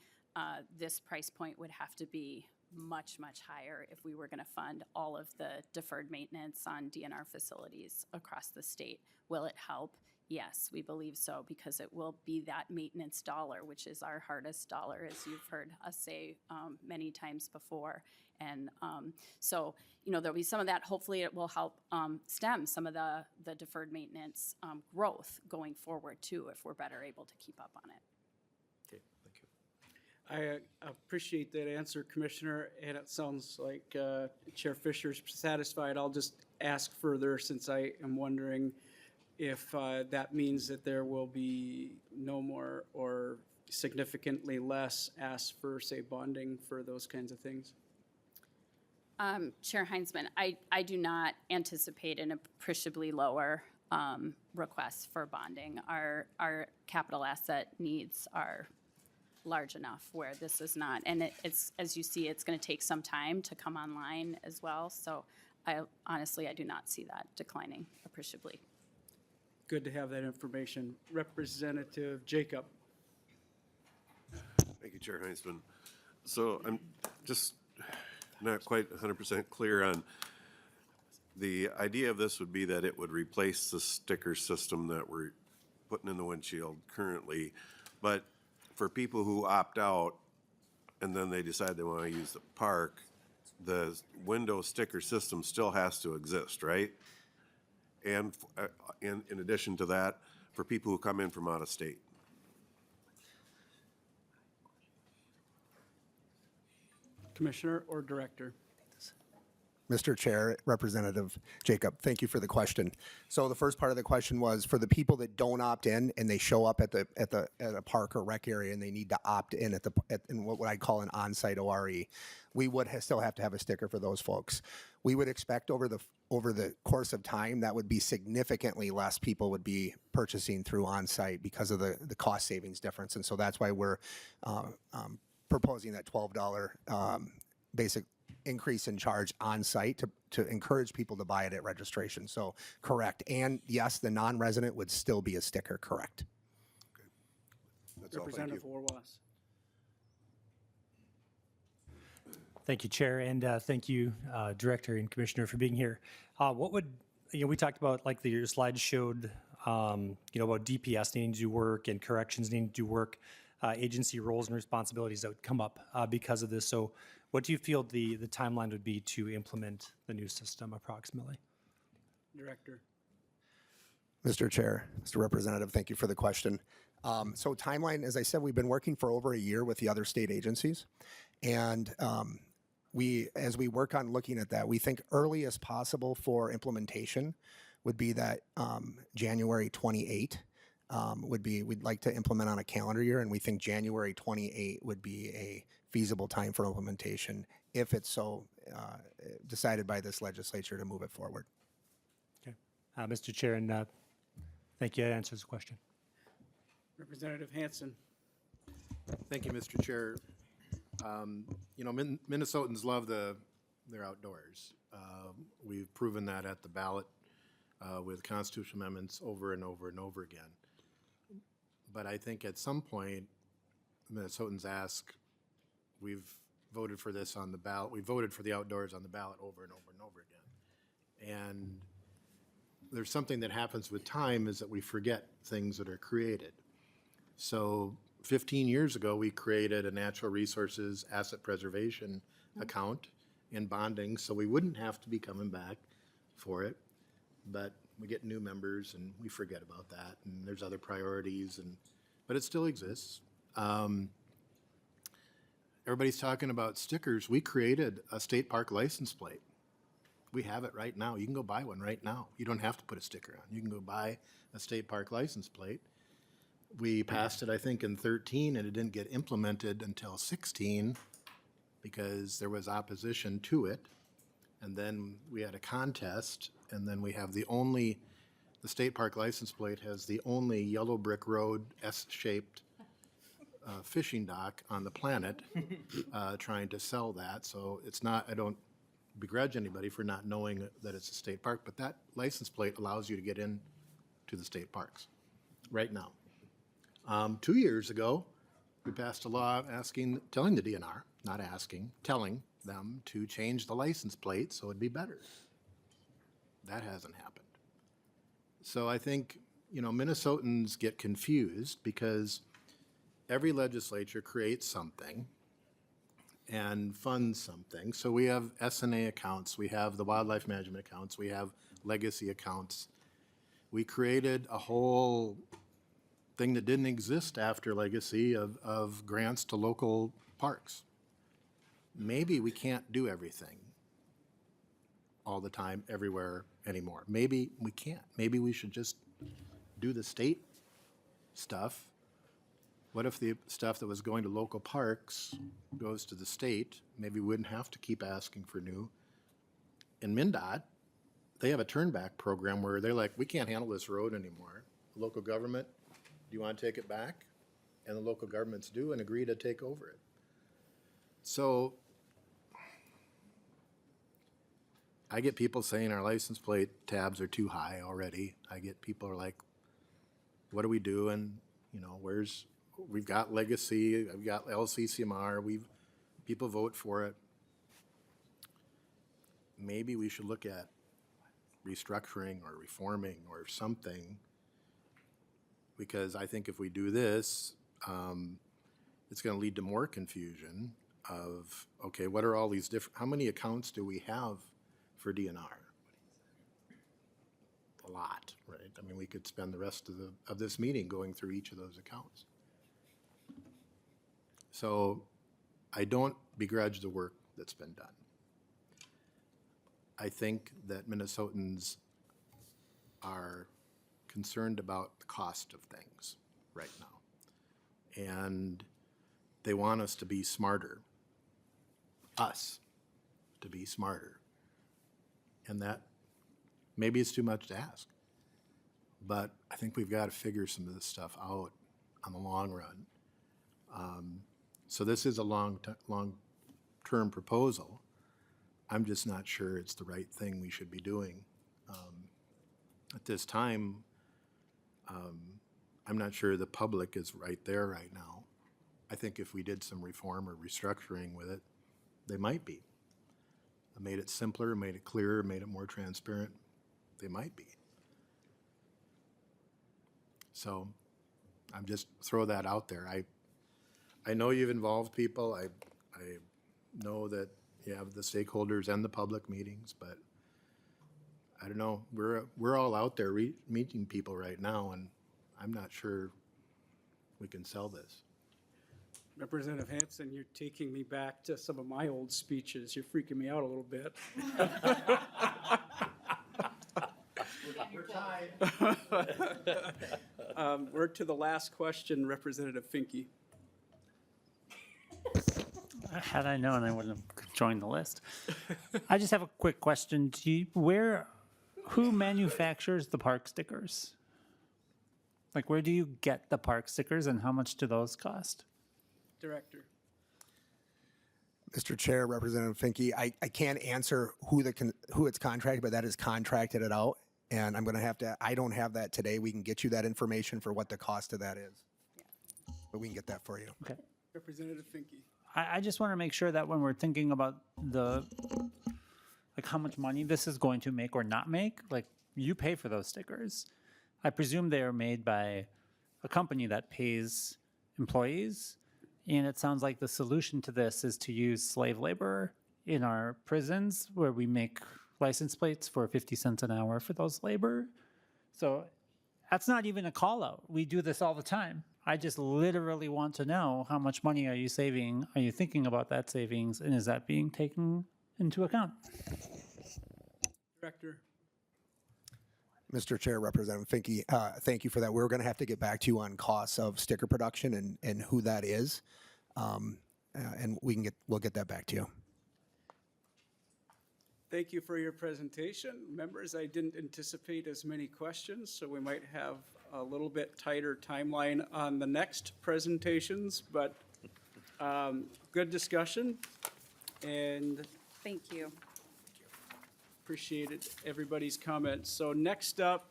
I: This price point would have to be much, much higher if we were going to fund all of the deferred maintenance on DNR facilities across the state. Will it help? Yes, we believe so, because it will be that maintenance dollar, which is our hardest dollar, as you've heard us say many times before. And so, there'll be some of that. Hopefully it will help stem some of the deferred maintenance growth going forward too, if we're better able to keep up on it.
L: Okay, thank you.
A: I appreciate that answer, Commissioner, and it sounds like Chair Fisher's satisfied. I'll just ask further, since I am wondering if that means that there will be no more or significantly less asked for, say, bonding for those kinds of things.
I: Chair Heinzman, I do not anticipate an appreciably lower request for bonding. Our capital asset needs are large enough where this is not, and it's, as you see, it's going to take some time to come online as well. So honestly, I do not see that declining appreciably.
A: Good to have that information. Representative Jacob.
M: Thank you, Chair Heinzman. So I'm just not quite 100% clear on the idea of this would be that it would replace the sticker system that we're putting in the windshield currently. But for people who opt out and then they decide they want to use the park, the window sticker system still has to exist, right? And in addition to that, for people who come in from out of state.
A: Commissioner or Director?
J: Mr. Chair, Representative Jacob, thank you for the question. So the first part of the question was for the people that don't opt in and they show up at a park or rec area and they need to opt in in what I call an on-site ORE, we would still have to have a sticker for those folks. We would expect over the course of time that would be significantly less people would be purchasing through on-site because of the cost savings difference, and so that's why we're proposing that $12 basic increase in charge on site to encourage people to buy it at registration. So correct. And yes, the non-resident would still be a sticker, correct.
M: Okay. That's all, thank you.
A: Representative Warwas.
N: Thank you, Chair, and thank you, Director and Commissioner, for being here. What would, we talked about, like your slides showed, about DPS needing to do work and corrections needing to do work, agency roles and responsibilities that would come up because of this. So what do you feel the timeline would be to implement the new system approximately?
A: Director.
J: Mr. Chair, Mr. Representative, thank you for the question. So timeline, as I said, we've been working for over a year with the other state agencies. And as we work on looking at that, we think earliest possible for implementation would be that January 28 would be, we'd like to implement on a calendar year, and we think January 28 would be a feasible time for implementation if it's so decided by this legislature to move it forward.
N: Okay. Mr. Chair, and thank you. That answers the question.
A: Representative Hanson.
O: Thank you, Mr. Chair. Minnesotans love their outdoors. We've proven that at the ballot with constitutional amendments over and over and over again. But I think at some point, Minnesotans ask, we've voted for this on the ballot, we voted for the outdoors on the ballot over and over and over again. And there's something that happens with time is that we forget things that are created. So 15 years ago, we created a natural resources asset preservation account in bonding, so we wouldn't have to be coming back for it. But we get new members and we forget about that, and there's other priorities, but it still exists. Everybody's talking about stickers. We created a state park license plate. We have it right now. You can go buy one right now. You don't have to put a sticker on. You can go buy a state park license plate. We passed it, I think, in 13, and it didn't get implemented until 16 because there was opposition to it. And then we had a contest, and then we have the state park license plate has the only yellow brick road S-shaped fishing dock on the planet trying to sell that. So it's not, I don't begrudge anybody for not knowing that it's a state park, but that license plate allows you to get in to the state parks right now. 2 years ago, we passed a law telling the DNR, not asking, telling them to change the license plate so it'd be better. That hasn't happened. So I think, Minnesotans get confused because every legislature creates something and funds something. So we have S&A accounts, we have the wildlife management accounts, we have legacy accounts. We created a whole thing that didn't exist after legacy of grants to local parks. Maybe we can't do everything all the time, everywhere anymore. Maybe we can't. Maybe we should just do the state stuff. What if the stuff that was going to local parks goes to the state? Maybe we wouldn't have to keep asking for new. In MnDOT, they have a turnback program where they're like, we can't handle this road anymore. The local government, do you want to take it back? And the local governments do and agree to take over it. So I get people saying our license plate tabs are too high already. I get people are like, what are we doing? We've got legacy, we've got LCCMR, people vote for it. Maybe we should look at restructuring or reforming or something, because I think if we do this, it's going to lead to more confusion of, okay, what are all these different, how many accounts do we have for DNR? A lot, right? I mean, we could spend the rest of this meeting going through each of those accounts. So I don't begrudge the work that's been done. I think that Minnesotans are concerned about the cost of things right now. And they want us to be smarter. Us to be smarter. And that, maybe it's too much to ask. But I think we've got to figure some of this stuff out on the long run. So this is a long-term proposal. I'm just not sure it's the right thing we should be doing. At this time, I'm not sure the public is right there right now. I think if we did some reform or restructuring with it, They might be. I made it simpler, made it clearer, made it more transparent. They might be. So I'm just throw that out there. I know you've involved people. I know that you have the stakeholders and the public meetings, but I don't know. We're all out there meeting people right now, and I'm not sure we can sell this.
A: Representative Hanson, you're taking me back to some of my old speeches. You're freaking me out a little bit. We're to the last question, Representative Finke.
P: Had I known, I wouldn't have joined the list. I just have a quick question. Who manufactures the park stickers? Like, where do you get the park stickers and how much do those cost?
A: Director.
J: Mr. Chair, Representative Finke, I can't answer who it's contracted, but that is contracted it out. And I'm going to have to, I don't have that today. We can get you that information for what the cost of that is. But we can get that for you.
P: Okay.
A: Representative Finke.
P: I just want to make sure that when we're thinking about like how much money this is going to make or not make, like you pay for those stickers. I presume they are made by a company that pays employees. And it sounds like the solution to this is to use slave labor in our prisons where we make license plates for 50 cents an hour for those labor. So that's not even a call out. We do this all the time. I just literally want to know how much money are you saving? Are you thinking about that savings? And is that being taken into account?
A: Director.
J: Mr. Chair, Representative Finke, thank you for that. We're going to have to get back to you on costs of sticker production and who that is. And we'll get that back to you.
A: Thank you for your presentation. Members, I didn't anticipate as many questions, so we might have a little bit tighter timeline on the next presentations, but good discussion, and
I: Thank you.
A: appreciated everybody's comments. So next up,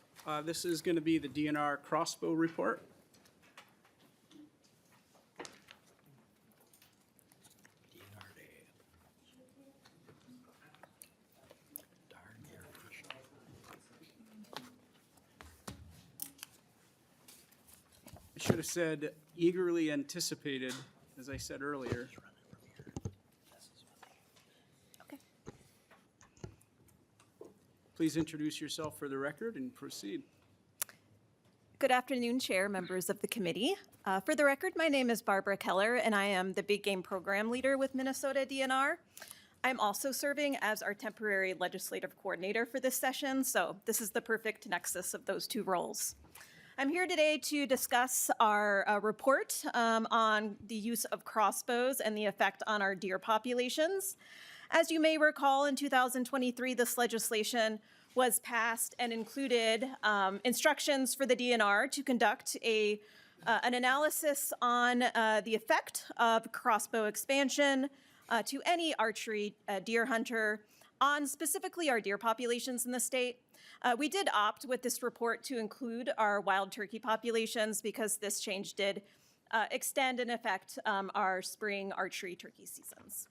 A: this is going to be the DNR Crossbow report. I should have said eagerly anticipated, as I said earlier.
Q: Okay.
A: Please introduce yourself for the record and proceed.
Q: Good afternoon, Chair, members of the committee. For the record, my name is Barbara Keller, and I am the Big Game Program Leader with Minnesota DNR. I'm also serving as our temporary legislative coordinator for this session, so this is the perfect nexus of those two roles. I'm here today to discuss our report on the use of crossbows and the effect on our deer populations. As you may recall, in 2023, this legislation was passed and included instructions for the DNR to conduct an analysis on the effect of crossbow expansion to any archery deer hunter on specifically our deer populations in the state. We did opt with this report to include our wild turkey populations because this change did extend and affect our spring archery turkey seasons.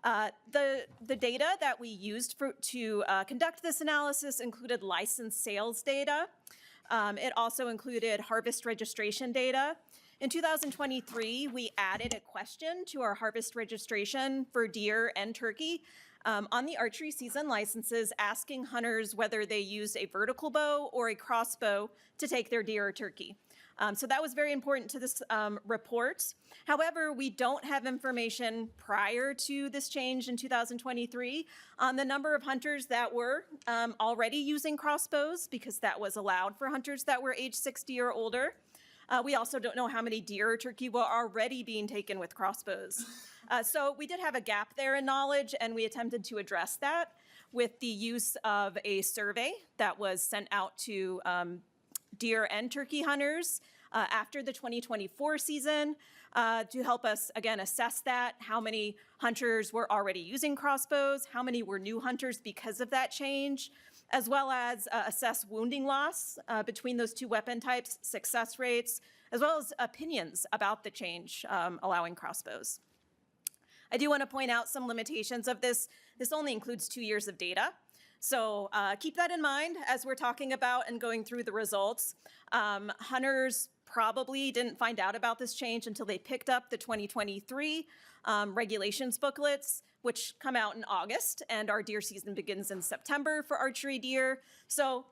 Q: The data that we used to conduct this analysis included licensed sales data. It also included harvest registration data. In 2023, we added a question to our harvest registration for deer and turkey on the archery season licenses, asking hunters whether they used a vertical bow or a crossbow to take their deer or turkey. So that was very important to this report. However, we don't have information prior to this change in 2023 on the number of hunters that were already using crossbows, because that was allowed for hunters that were age 60 or older. We also don't know how many deer or turkey were already being taken with crossbows. So we did have a gap there in knowledge, and we attempted to address that with the use of a survey that was sent out to deer and turkey hunters after the 2024 season to help us, again, assess that, how many hunters were already using crossbows, how many were new hunters because of that change, as well as assess wounding loss between those two weapon types, success rates, as well as opinions about the change allowing crossbows. I do want to point out some limitations of this. This only includes 2 years of data. So keep that in mind as we're talking about and going through the results. Hunters probably didn't find out about this change until they picked up the 2023 regulations booklets, which come out in August, and our deer season begins in September for archery deer. So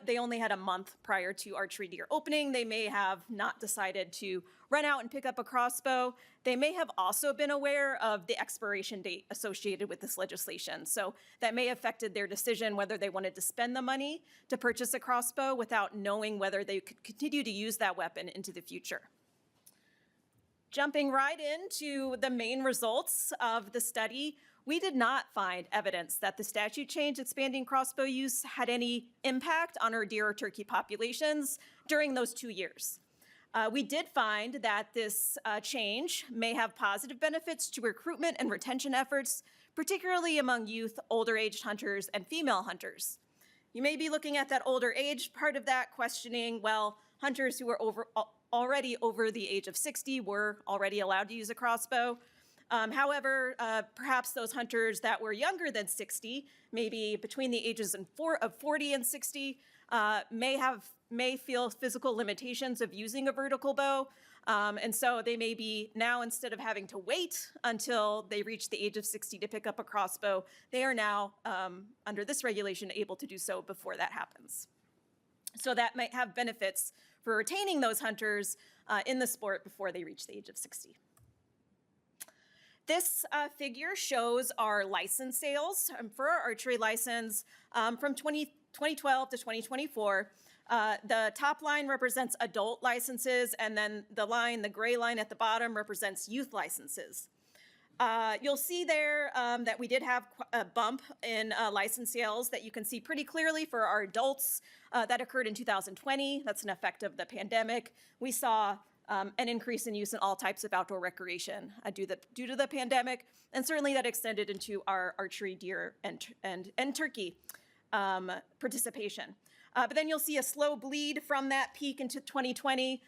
Q: they only had a month prior to archery deer opening. They may have not decided to run out and pick up a crossbow. They may have also been aware of the expiration date associated with this legislation. So that may have affected their decision whether they wanted to spend the money to purchase a crossbow without knowing whether they could continue to use that weapon into the future. Jumping right into the main results of the study, we did not find evidence that the statute change expanding crossbow use had any impact on our deer or turkey populations during those 2 years. We did find that this change may have positive benefits to recruitment and retention efforts, particularly among youth, older-aged hunters, and female hunters. You may be looking at that older age part of that, questioning, well, hunters who are already over the age of 60 were already allowed to use a crossbow. However, perhaps those hunters that were younger than 60, maybe between the ages of 40 and 60, may feel physical limitations of using a vertical bow. And so they may be now, instead of having to wait until they reach the age of 60 to pick up a crossbow, they are now, under this regulation, able to do so before that happens. So that might have benefits for retaining those hunters in the sport before they reach the age of 60. This figure shows our license sales for our archery license from 2012 to 2024. The top line represents adult licenses, and then the gray line at the bottom represents youth licenses. You'll see there that we did have a bump in license sales that you can see pretty clearly for our adults. That occurred in 2020. That's an effect of the pandemic. We saw an increase in use in all types of outdoor recreation due to the pandemic, and certainly that extended into our archery deer and turkey participation. But then you'll see a slow bleed from that peak into 2020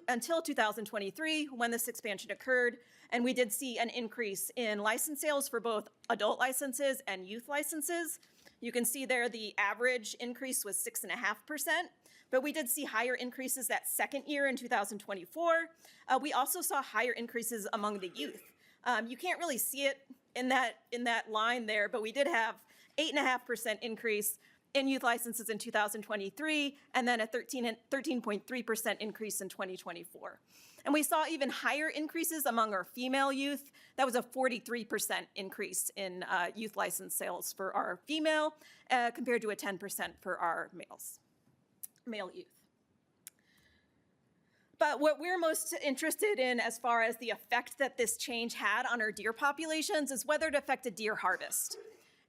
Q: until 2023 when this expansion occurred, and we did see an increase in license sales for both adult licenses and youth licenses. You can see there the average increase was 6.5%. But we did see higher increases that second year in 2024. We also saw higher increases among the youth. You can't really see it in that line there, but we did have 8.5% increase in youth licenses in 2023, and then a 13.3% increase in 2024. And we saw even higher increases among our female youth. That was a 43% increase in youth license sales for our female, compared to a 10% for our male youth. But what we're most interested in as far as the effect that this change had on our deer populations is whether it affected deer harvest.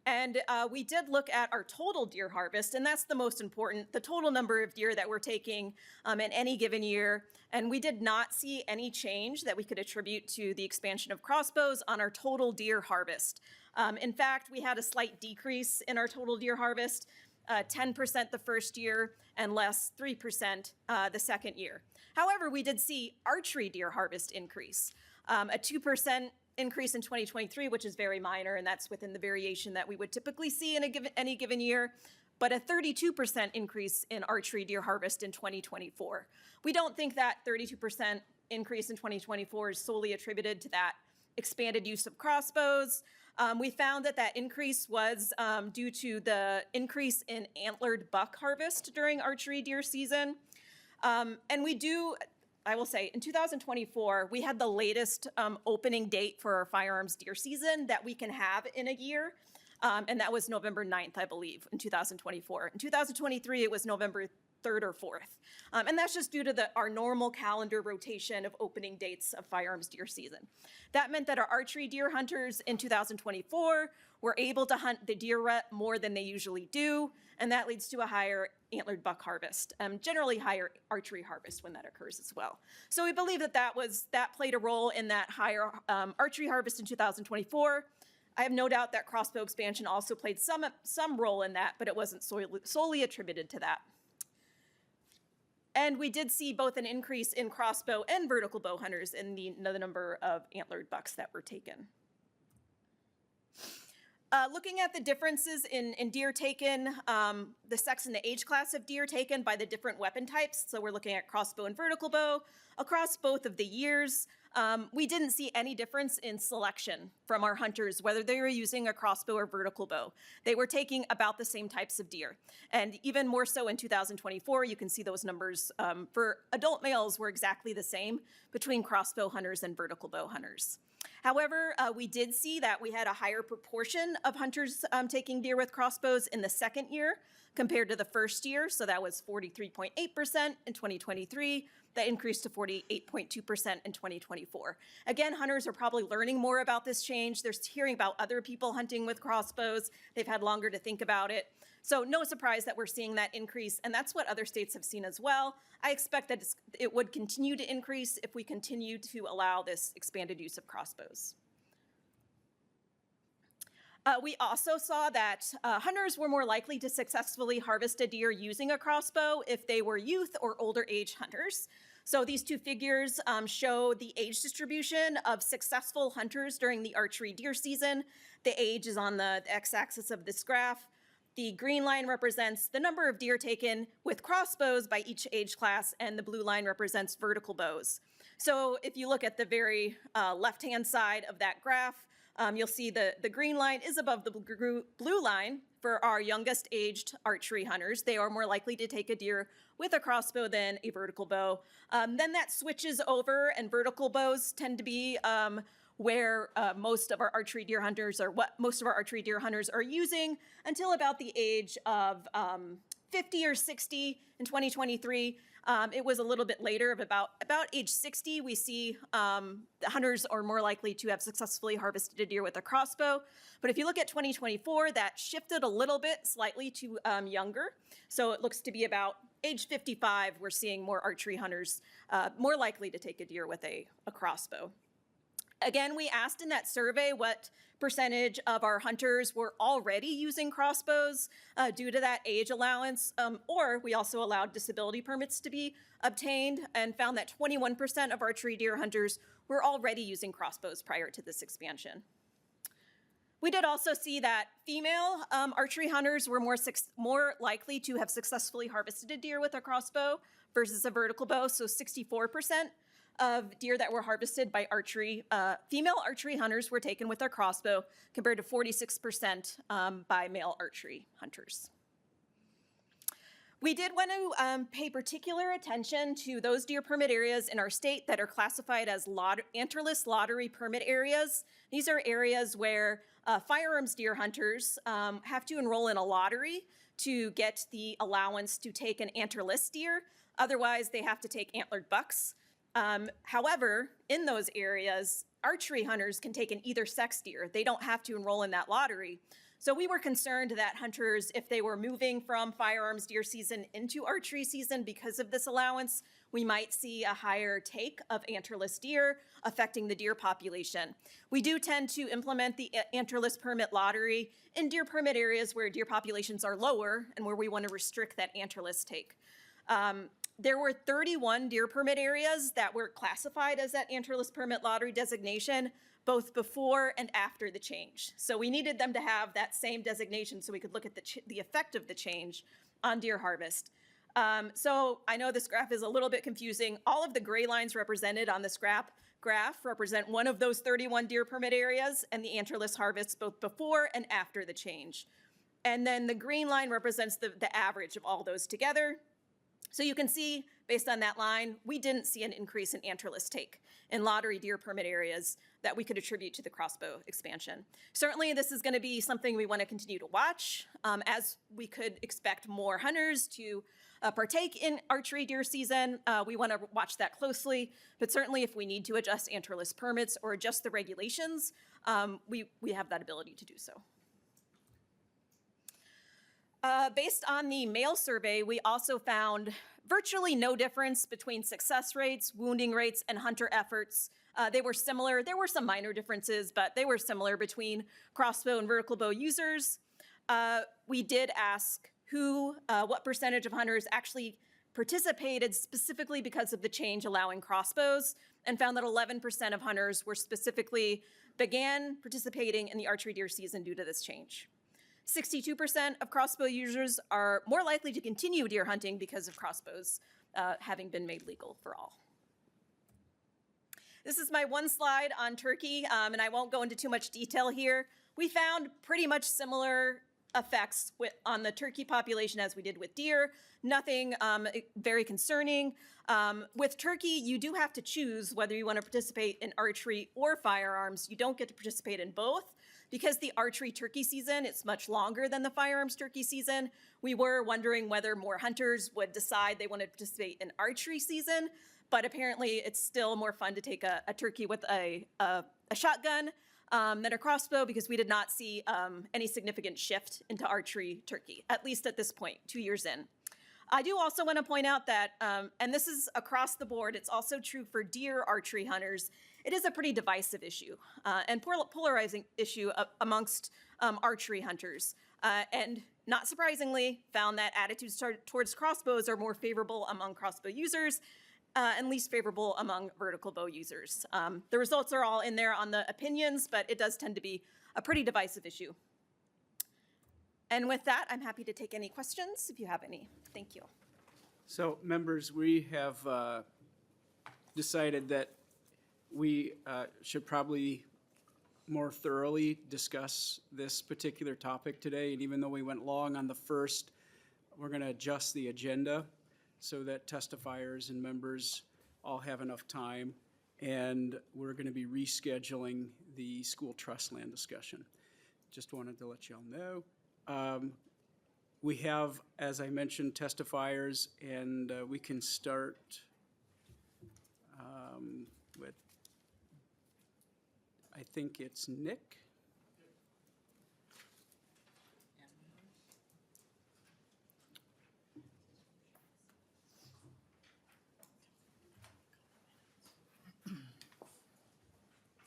Q: And we did look at our total deer harvest, and that's the most important, the total number of deer that we're taking in any given year. And we did not see any change that we could attribute to the expansion of crossbows on our total deer harvest. In fact, we had a slight decrease in our total deer harvest, 10% the first year and less 3% the second year. However, we did see archery deer harvest increase, a 2% increase in 2023, which is very minor, and that's within the variation that we would typically see in any given year, but a 32% increase in archery deer harvest in 2024. We don't think that 32% increase in 2024 is solely attributed to that expanded use of crossbows. We found that increase was due to the increase in antlered buck harvest during archery deer season. And I will say, in 2024, we had the latest opening date for our firearms deer season that we can have in a year, and that was November 9th, I believe, in 2024. In 2023, it was November 3rd or 4th. And that's just due to our normal calendar rotation of opening dates of firearms deer season. That meant that our archery deer hunters in 2024 were able to hunt the deer rut more than they usually do, and that leads to a higher antlered buck harvest, generally higher archery harvest when that occurs as well. So we believe that played a role in that higher archery harvest in 2024. I have no doubt that crossbow expansion also played some role in that, but it wasn't solely attributed to that. And we did see both an increase in crossbow and vertical bow hunters in the number of antlered bucks that were taken. Looking at the differences in deer taken, the sex and the age class of deer taken by the different weapon types. So we're looking at crossbow and vertical bow across both of the years. We didn't see any difference in selection from our hunters, whether they were using a crossbow or vertical bow. They were taking about the same types of deer. And even more so in 2024, you can see those numbers for adult males were exactly the same between crossbow hunters and vertical bow hunters. However, we did see that we had a higher proportion of hunters taking deer with crossbows in the second year compared to the first year. So that was 43.8% in 2023. That increased to 48.2% in 2024. Again, hunters are probably learning more about this change. They're hearing about other people hunting with crossbows. They've had longer to think about it. So no surprise that we're seeing that increase, and that's what other states have seen as well. I expect that it would continue to increase if we continue to allow this expanded use of crossbows. We also saw that hunters were more likely to successfully harvest a deer using a crossbow if they were youth or older age hunters. So these two figures show the age distribution of successful hunters during the archery deer season. The age is on the x-axis of this graph. The green line represents the number of deer taken with crossbows by each age class, and the blue line represents vertical bows. So if you look at the very left-hand side of that graph, you'll see the green line is above the blue line for our youngest aged archery hunters. They are more likely to take a deer with a crossbow than a vertical bow. Then that switches over, and vertical bows tend to be where most of our archery deer hunters are using until about the age of 50 or 60 in 2023. It was a little bit later, but about age 60, we see the hunters are more likely to have successfully harvested a deer with a crossbow. But if you look at 2024, that shifted a little bit slightly to younger. So it looks to be about age 55, we're seeing more archery hunters more likely to take a deer with a crossbow. Again, we asked in that survey what percentage of our hunters were already using crossbows due to that age allowance, or we also allowed disability permits to be obtained and found that 21% of archery deer hunters were already using crossbows prior to this expansion. We did also see that female archery hunters were more likely to have successfully harvested a deer with a crossbow versus a vertical bow, so 64% of deer that were harvested by female archery hunters were taken with their crossbow, compared to 46% by male archery hunters. We did want to pay particular attention to those deer permit areas in our state that are classified as antlerless lottery permit areas. These are areas where firearms deer hunters have to enroll in a lottery to get the allowance to take an antlerless deer. Otherwise, they have to take antlered bucks. However, in those areas, archery hunters can take an either sex deer. They don't have to enroll in that lottery. So we were concerned that hunters, if they were moving from firearms deer season into archery season because of this allowance, we might see a higher take of antlerless deer affecting the deer population. We do tend to implement the antlerless permit lottery in deer permit areas where deer populations are lower and where we want to restrict that antlerless take. There were 31 deer permit areas that were classified as that antlerless permit lottery designation, both before and after the change. So we needed them to have that same designation so we could look at the effect of the change on deer harvest. So I know this graph is a little bit confusing. All of the gray lines represented on this graph represent one of those 31 deer permit areas and the antlerless harvest both before and after the change. And then the green line represents the average of all those together. So you can see, based on that line, we didn't see an increase in antlerless take in lottery deer permit areas that we could attribute to the crossbow expansion. Certainly, this is going to be something we want to continue to watch, as we could expect more hunters to partake in archery deer season. We want to watch that closely, but certainly if we need to adjust antlerless permits or adjust the regulations, we have that ability to do so. Based on the male survey, we also found virtually no difference between success rates, wounding rates, and hunter efforts. They were similar. There were some minor differences, but they were similar between crossbow and vertical bow users. We did ask what percentage of hunters actually participated specifically because of the change allowing crossbows. and found that 11% of hunters were specifically began participating in the archery deer season due to this change. 62% of crossbow users are more likely to continue deer hunting because of crossbows having been made legal for all. This is my one slide on turkey, and I won't go into too much detail here. We found pretty much similar effects on the turkey population as we did with deer. Nothing very concerning. With turkey, you do have to choose whether you want to participate in archery or firearms. You don't get to participate in both. Because the archery turkey season, it's much longer than the firearms turkey season, we were wondering whether more hunters would decide they wanted to participate in archery season, but apparently it's still more fun to take a turkey with a shotgun than a crossbow, because we did not see any significant shift into archery turkey, at least at this point, 2 years in. I do also want to point out that, and this is across the board, it's also true for deer archery hunters, it is a pretty divisive issue and polarizing issue amongst archery hunters. And not surprisingly, found that attitudes towards crossbows are more favorable among crossbow users and least favorable among vertical bow users. The results are all in there on the opinions, but it does tend to be a pretty divisive issue. And with that, I'm happy to take any questions if you have any. Thank you.
A: So, members, we have decided that we should probably more thoroughly discuss this particular topic today. And even though we went long on the first, we're going to adjust the agenda so that testifiers and members all have enough time. And we're going to be rescheduling the school trust land discussion. Just wanted to let you all know. We have, as I mentioned, testifiers, and we can start with, I think it's Nick.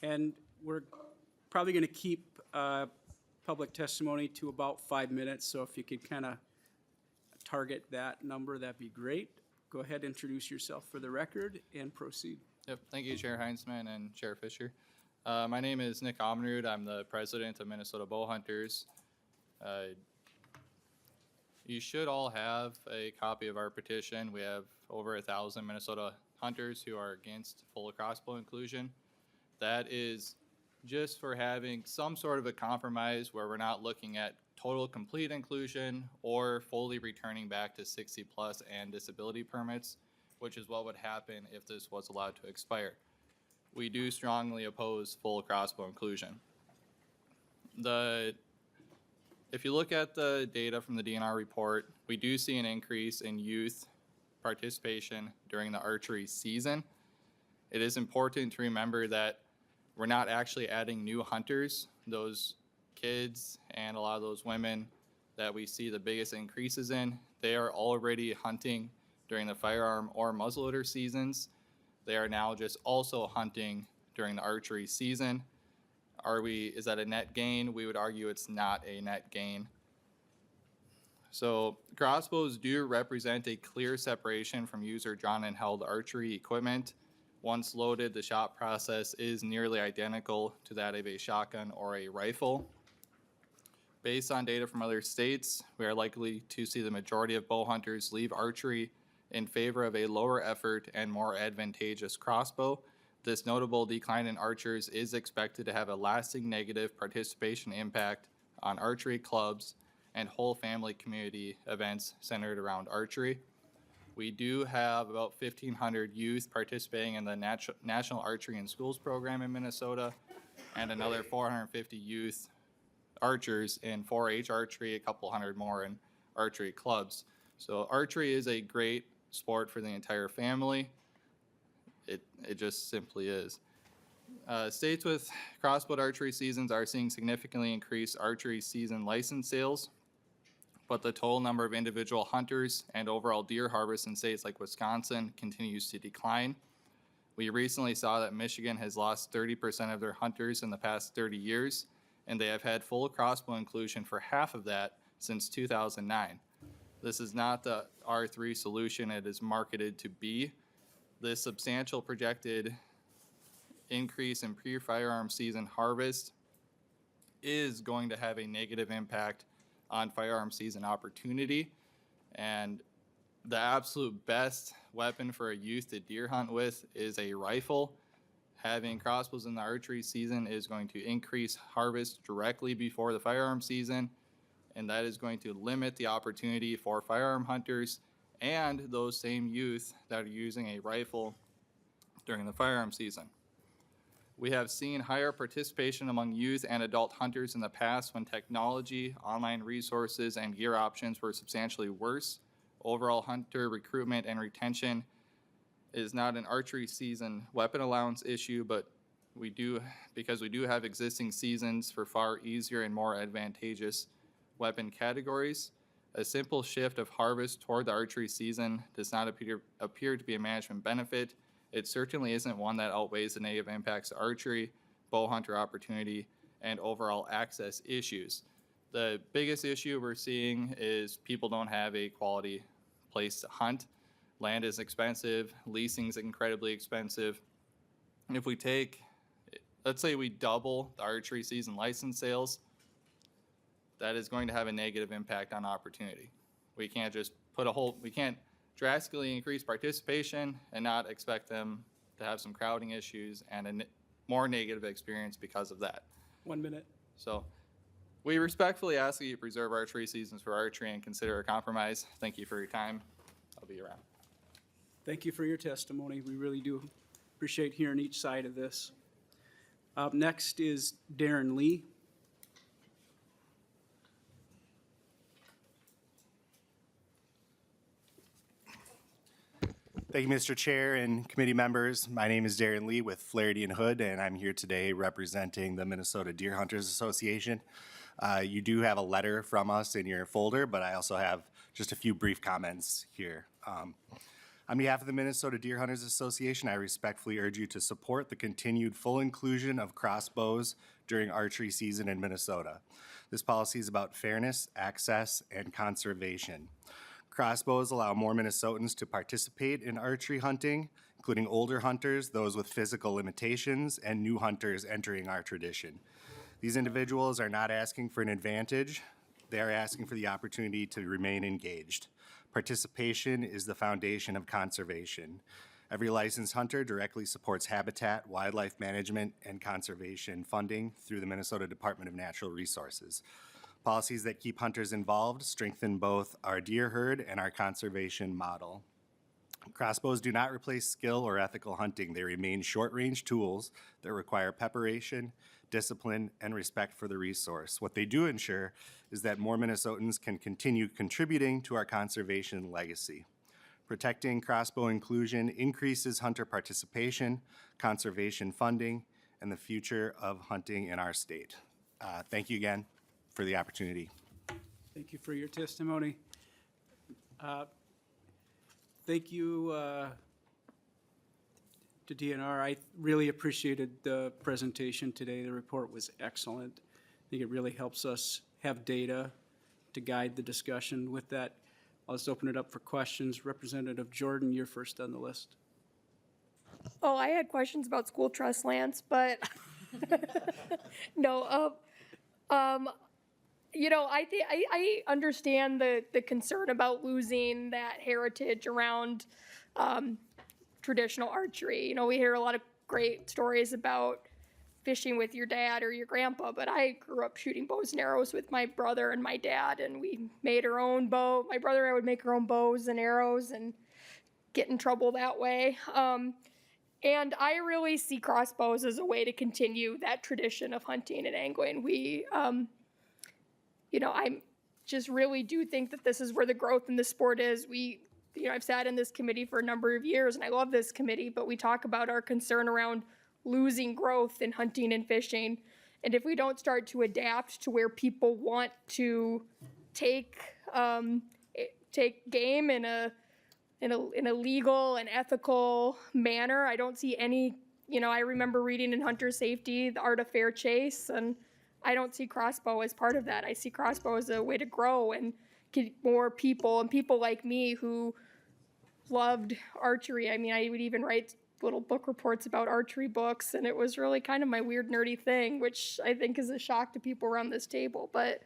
A: And we're probably going to keep public testimony to about 5 minutes, so if you could kind of target that number, that'd be great. Go ahead, introduce yourself for the record, and proceed.
R: Yep, thank you, Chair Heinzman and Chair Fisher. My name is Nick Amrud. I'm the president of Minnesota Bow Hunters. You should all have a copy of our petition. We have over 1,000 Minnesota hunters who are against full crossbow inclusion. That is just for having some sort of a compromise where we're not looking at total complete inclusion or fully returning back to 60 plus and disability permits, which is what would happen if this was allowed to expire. We do strongly oppose full crossbow inclusion. If you look at the data from the DNR report, we do see an increase in youth participation during the archery season. It is important to remember that we're not actually adding new hunters. Those kids and a lot of those women that we see the biggest increases in, they are already hunting during the firearm or muzzleloader seasons. They are now just also hunting during the archery season. Is that a net gain? We would argue it's not a net gain. So crossbows do represent a clear separation from user drawn and held archery equipment. Once loaded, the shot process is nearly identical to that of a shotgun or a rifle. Based on data from other states, we are likely to see the majority of bow hunters leave archery in favor of a lower effort and more advantageous crossbow. This notable decline in archers is expected to have a lasting negative participation impact on archery clubs and whole family community events centered around archery. We do have about 1,500 youth participating in the National Archery in Schools program in Minnesota, and another 450 youth archers in 4-H archery, a couple hundred more in archery clubs. So archery is a great sport for the entire family. It just simply is. States with crossbow archery seasons are seeing significantly increased archery season license sales, but the total number of individual hunters and overall deer harvest in states like Wisconsin continues to decline. We recently saw that Michigan has lost 30% of their hunters in the past 30 years, and they have had full crossbow inclusion for half of that since 2009. This is not the R3 solution it is marketed to be. This substantial projected increase in pre-firearm season harvest is going to have a negative impact on firearm season opportunity. And the absolute best weapon for a youth to deer hunt with is a rifle. Having crossbows in the archery season is going to increase harvest directly before the firearm season, and that is going to limit the opportunity for firearm hunters and those same youth that are using a rifle during the firearm season. We have seen higher participation among youth and adult hunters in the past when technology, online resources, and gear options were substantially worse. Overall hunter recruitment and retention is not an archery season weapon allowance issue, but because we do have existing seasons for far easier and more advantageous weapon categories. A simple shift of harvest toward the archery season does not appear to be a management benefit. It certainly isn't one that outweighs the negative impacts to archery, bow hunter opportunity, and overall access issues. The biggest issue we're seeing is people don't have a quality place to hunt. Land is expensive, leasing is incredibly expensive. And if we let's say we double the archery season license sales, that is going to have a negative impact on opportunity. We can't just we can't drastically increase participation and not expect them to have some crowding issues and a more negative experience because of that.
A: 1 minute.
R: So we respectfully ask that you preserve archery seasons for archery and consider a compromise. Thank you for your time. I'll be around.
A: Thank you for your testimony. We really do appreciate hearing each side of this. Up next is Darren Lee.
S: Thank you, Mr. Chair and committee members. My name is Darren Lee with Flaherty and Hood, and I'm here today representing the Minnesota Deer Hunters Association. You do have a letter from us in your folder, but I also have just a few brief comments here. On behalf of the Minnesota Deer Hunters Association, I respectfully urge you to support the continued full inclusion of crossbows during archery season in Minnesota. This policy is about fairness, access, and conservation. Crossbows allow more Minnesotans to participate in archery hunting, including older hunters, those with physical limitations, and new hunters entering our tradition. These individuals are not asking for an advantage. They are asking for the opportunity to remain engaged. Participation is the foundation of conservation. Every licensed hunter directly supports habitat, wildlife management, and conservation funding through the Minnesota Department of Natural Resources. Policies that keep hunters involved strengthen both our deer herd and our conservation model. Crossbows do not replace skill or ethical hunting. They remain short-range tools that require preparation, discipline, and respect for the resource. What they do ensure is that more Minnesotans can continue contributing to our conservation legacy. Protecting crossbow inclusion increases hunter participation, conservation funding, and the future of hunting in our state. Thank you again for the opportunity.
A: Thank you for your testimony. Thank you to DNR. I really appreciated the presentation today. The report was excellent. I think it really helps us have data to guide the discussion. With that, I'll just open it up for questions. Representative Jordan, you're first on the list.
T: Oh, I had questions about school trust lands, but no. You know, I understand the concern about losing that heritage around traditional archery. You know, we hear a lot of great stories about fishing with your dad or your grandpa, but I grew up shooting bows and arrows with my brother and my dad, and we made our own bow. My brother and I would make our own bows and arrows and get in trouble that way. And I really see crossbows as a way to continue that tradition of hunting and angling. You know, I just really do think that this is where the growth in the sport is. I've sat in this committee for a number of years, and I love this committee, but we talk about our concern around losing growth in hunting and fishing. And if we don't start to adapt to where people want to take game in a legal and ethical manner, I don't see any. I remember reading in Hunter Safety, The Art of Fair Chase, and I don't see crossbow as part of that. I see crossbow as a way to grow and get more people, and people like me who loved archery. I mean, I would even write little book reports about archery books, and it was really kind of my weird nerdy thing, which I think is a shock to people around this table. But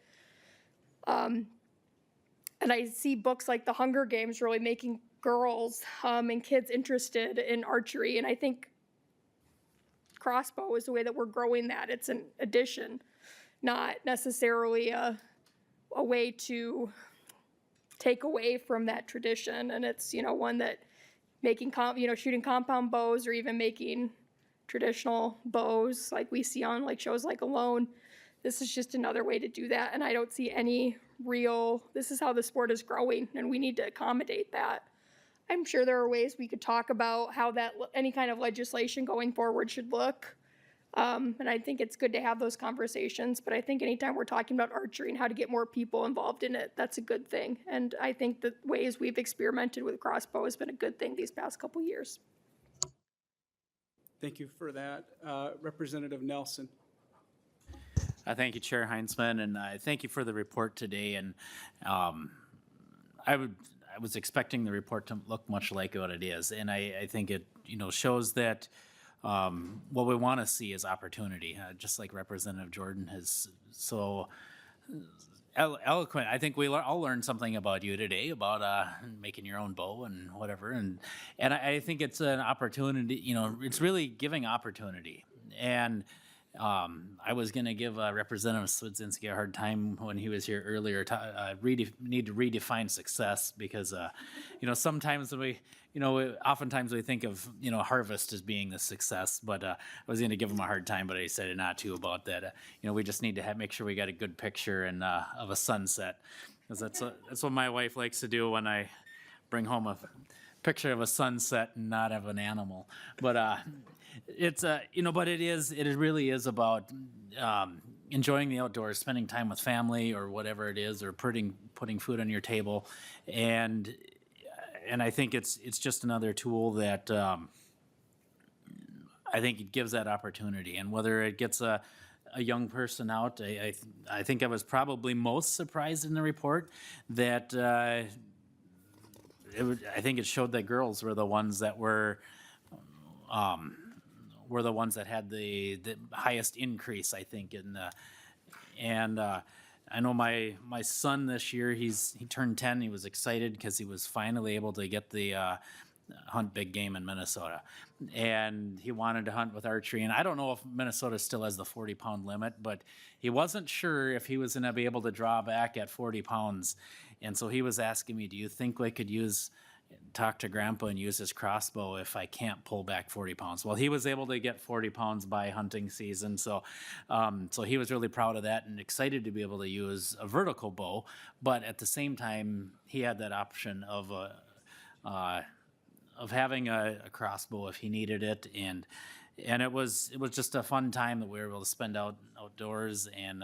T: and I see books like The Hunger Games really making girls and kids interested in archery, and I think Crossbow is the way that we're growing that. It's an addition, not necessarily a way to take away from that tradition. And it's, one that making, shooting compound bows or even making traditional bows like we see on like shows like Alone. This is just another way to do that. And I don't see any this is how the sport is growing, and we need to accommodate that. I'm sure there are ways we could talk about how any kind of legislation going forward should look. And I think it's good to have those conversations, but I think anytime we're talking about archery and how to get more people involved in it, that's a good thing. And I think the ways we've experimented with Crossbow has been a good thing these past couple years.
A: Thank you for that. Representative Nelson.
K: Thank you, Chair Heinzman, and thank you for the report today. And I was expecting the report to look much like what it is, and I think it shows that what we want to see is opportunity, just like Representative Jordan has so eloquent. I think we all learned something about you today about making your own bow and whatever, and I think it's an opportunity. It's really giving opportunity. And I was going to give Representative Swedzinski a hard time when he was here earlier. Need to redefine success because, sometimes oftentimes we think of, harvest as being the success. But I was going to give him a hard time, but I decided not to about that. We just need to make sure we got a good picture of a sunset, because that's what my wife likes to do when I bring home a picture of a sunset and not of an animal. But it's but it really is about enjoying the outdoors, spending time with family or whatever it is, or putting food on your table, and I think it's just another tool that I think it gives that opportunity. And whether it gets a young person out, I think I was probably most surprised in the report that I think it showed that girls were the ones that were the ones that had the highest increase, I think. I know my son this year, he turned 10. He was excited because he was finally able to get the hunt big game in Minnesota, and he wanted to hunt with archery. And I don't know if Minnesota still has the 40-pound limit, but he wasn't sure if he was going to be able to draw back at 40 pounds. And so he was asking me, do you think we could talk to Grandpa and use his crossbow if I can't pull back 40 pounds? Well, he was able to get 40 pounds by hunting season. So he was really proud of that and excited to be able to use a vertical bow. But at the same time, he had that option of having a crossbow if he needed it. And it was just a fun time that we were able to spend outdoors and,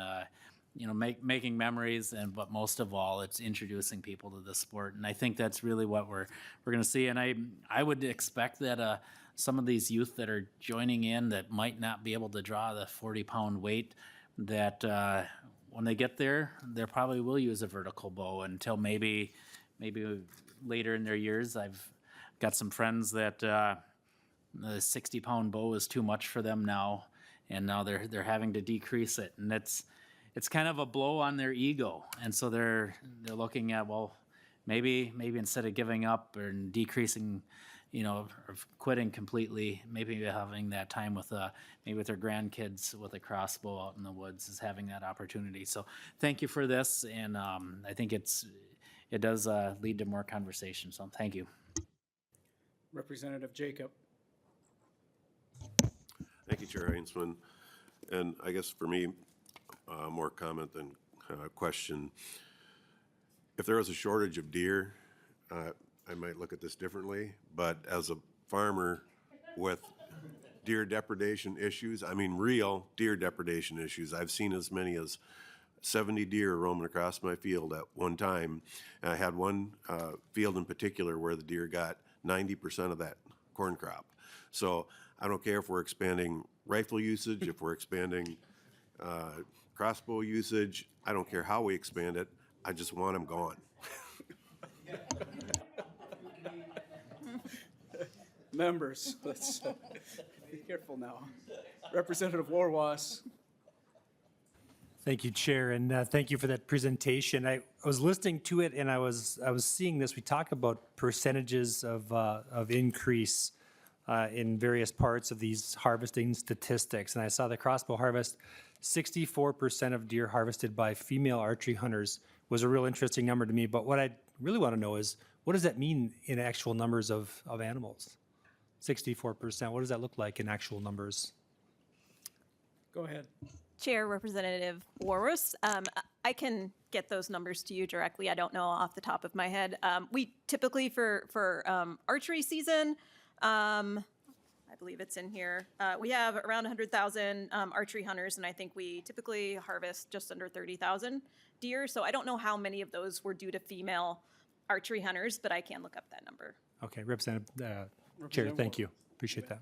K: making memories, but most of all, it's introducing people to the sport. And I think that's really what we're going to see. And I would expect that some of these youth that are joining in that might not be able to draw the 40-pound weight, that when they get there, they probably will use a vertical bow until maybe later in their years. I've got some friends that the 60-pound bow is too much for them now, and now they're having to decrease it, and it's kind of a blow on their ego. And so they're looking at, well, maybe instead of giving up or decreasing, or quitting completely, maybe having that time with maybe with their grandkids with a crossbow out in the woods is having that opportunity. So thank you for this, and I think it does lead to more conversation. So thank you.
A: Representative Jacob.
M: Thank you, Chair Heinzman. And I guess for me, more comment than question. If there was a shortage of deer, I might look at this differently. But as a farmer with deer depredation issues, I mean real deer depredation issues, I've seen as many as 70 deer roaming across my field at one time. And I had one field in particular where the deer got 90% of that corn crop. So I don't care if we're expanding rifle usage, if we're expanding crossbow usage, I don't care how we expand it, I just want them gone.
A: Members, let's be careful now. Representative Warwas.
N: Thank you, Chair, and thank you for that presentation. I was listening to it, and I was seeing this. We talk about percentages of increase in various parts of these harvesting statistics, and I saw the Crossbow harvest. 64% of deer harvested by female archery hunters was a real interesting number to me. But what I really want to know is, what does that mean in actual numbers of animals? 64%. What does that look like in actual numbers?
A: Go ahead.
Q: Chair Representative Warwas, I can get those numbers to you directly. I don't know off the top of my head. We typically for archery season, I believe it's in here. We have around 100,000 archery hunters, and I think we typically harvest just under 30,000 deer. So I don't know how many of those were due to female archery hunters, but I can look up that number.
N: Okay, Representative Chair, thank you. Appreciate that.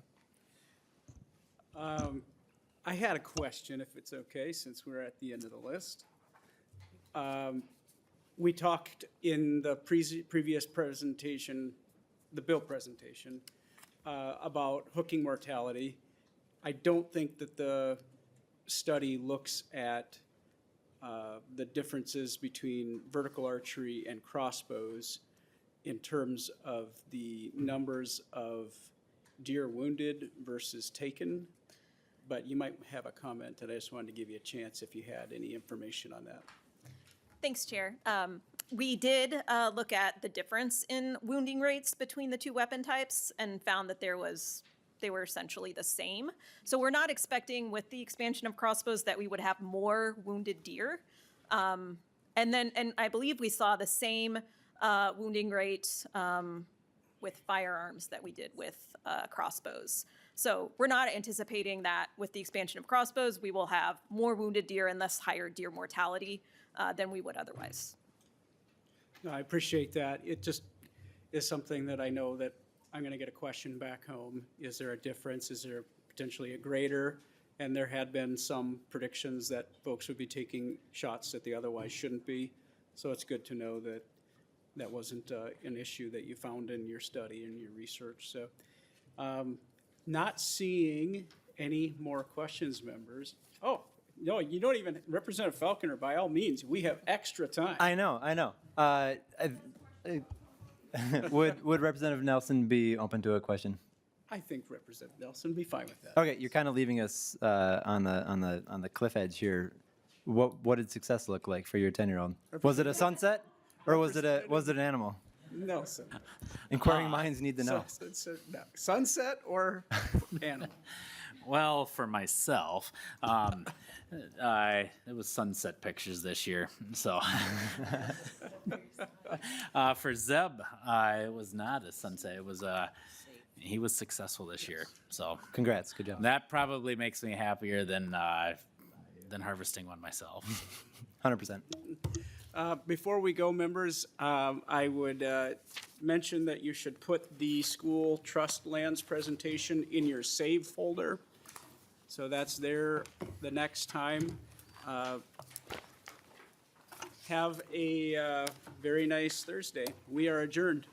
A: I had a question, if it's okay, since we're at the end of the list. We talked in the previous presentation, the bill presentation, about hooking mortality. I don't think that the study looks at the differences between vertical archery and crossbows in terms of the numbers of deer wounded versus taken. But you might have a comment, and I just wanted to give you a chance if you had any information on that.
Q: Thanks, Chair. We did look at the difference in wounding rates between the two weapon types and found that they were essentially the same. So we're not expecting, with the expansion of crossbows, that we would have more wounded deer. And I believe we saw the same wounding rate with firearms that we did with crossbows. So we're not anticipating that with the expansion of crossbows, we will have more wounded deer and thus higher deer mortality than we would otherwise.
A: No, I appreciate that. It just is something that I know that I'm going to get a question back home. Is there a difference? Is there potentially a greater? And there had been some predictions that folks would be taking shots that they otherwise shouldn't be. So it's good to know that that wasn't an issue that you found in your study and your research. So not seeing any more questions, members. Oh, no, you don't even, Representative Falconer, by all means, we have extra time.
H: I know. Would Representative Nelson be open to a question?
A: I think Representative Nelson would be fine with that.
H: Okay, you're kind of leaving us on the cliff edge here. What did success look like for your 10-year-old? Was it a sunset, or was it an animal?
A: Nelson.
H: Inquiring minds need to know.
A: Sunset or animal?
K: Well, for myself, it was sunset pictures this year. So for Zeb, it was not a sunset. It was he was successful this year. So
H: congrats, good job.
K: That probably makes me happier than harvesting one myself.
H: 100%.
A: Before we go, members, I would mention that you should put the school trust lands presentation in your save folder. So that's there the next time. Have a very nice Thursday. We are adjourned.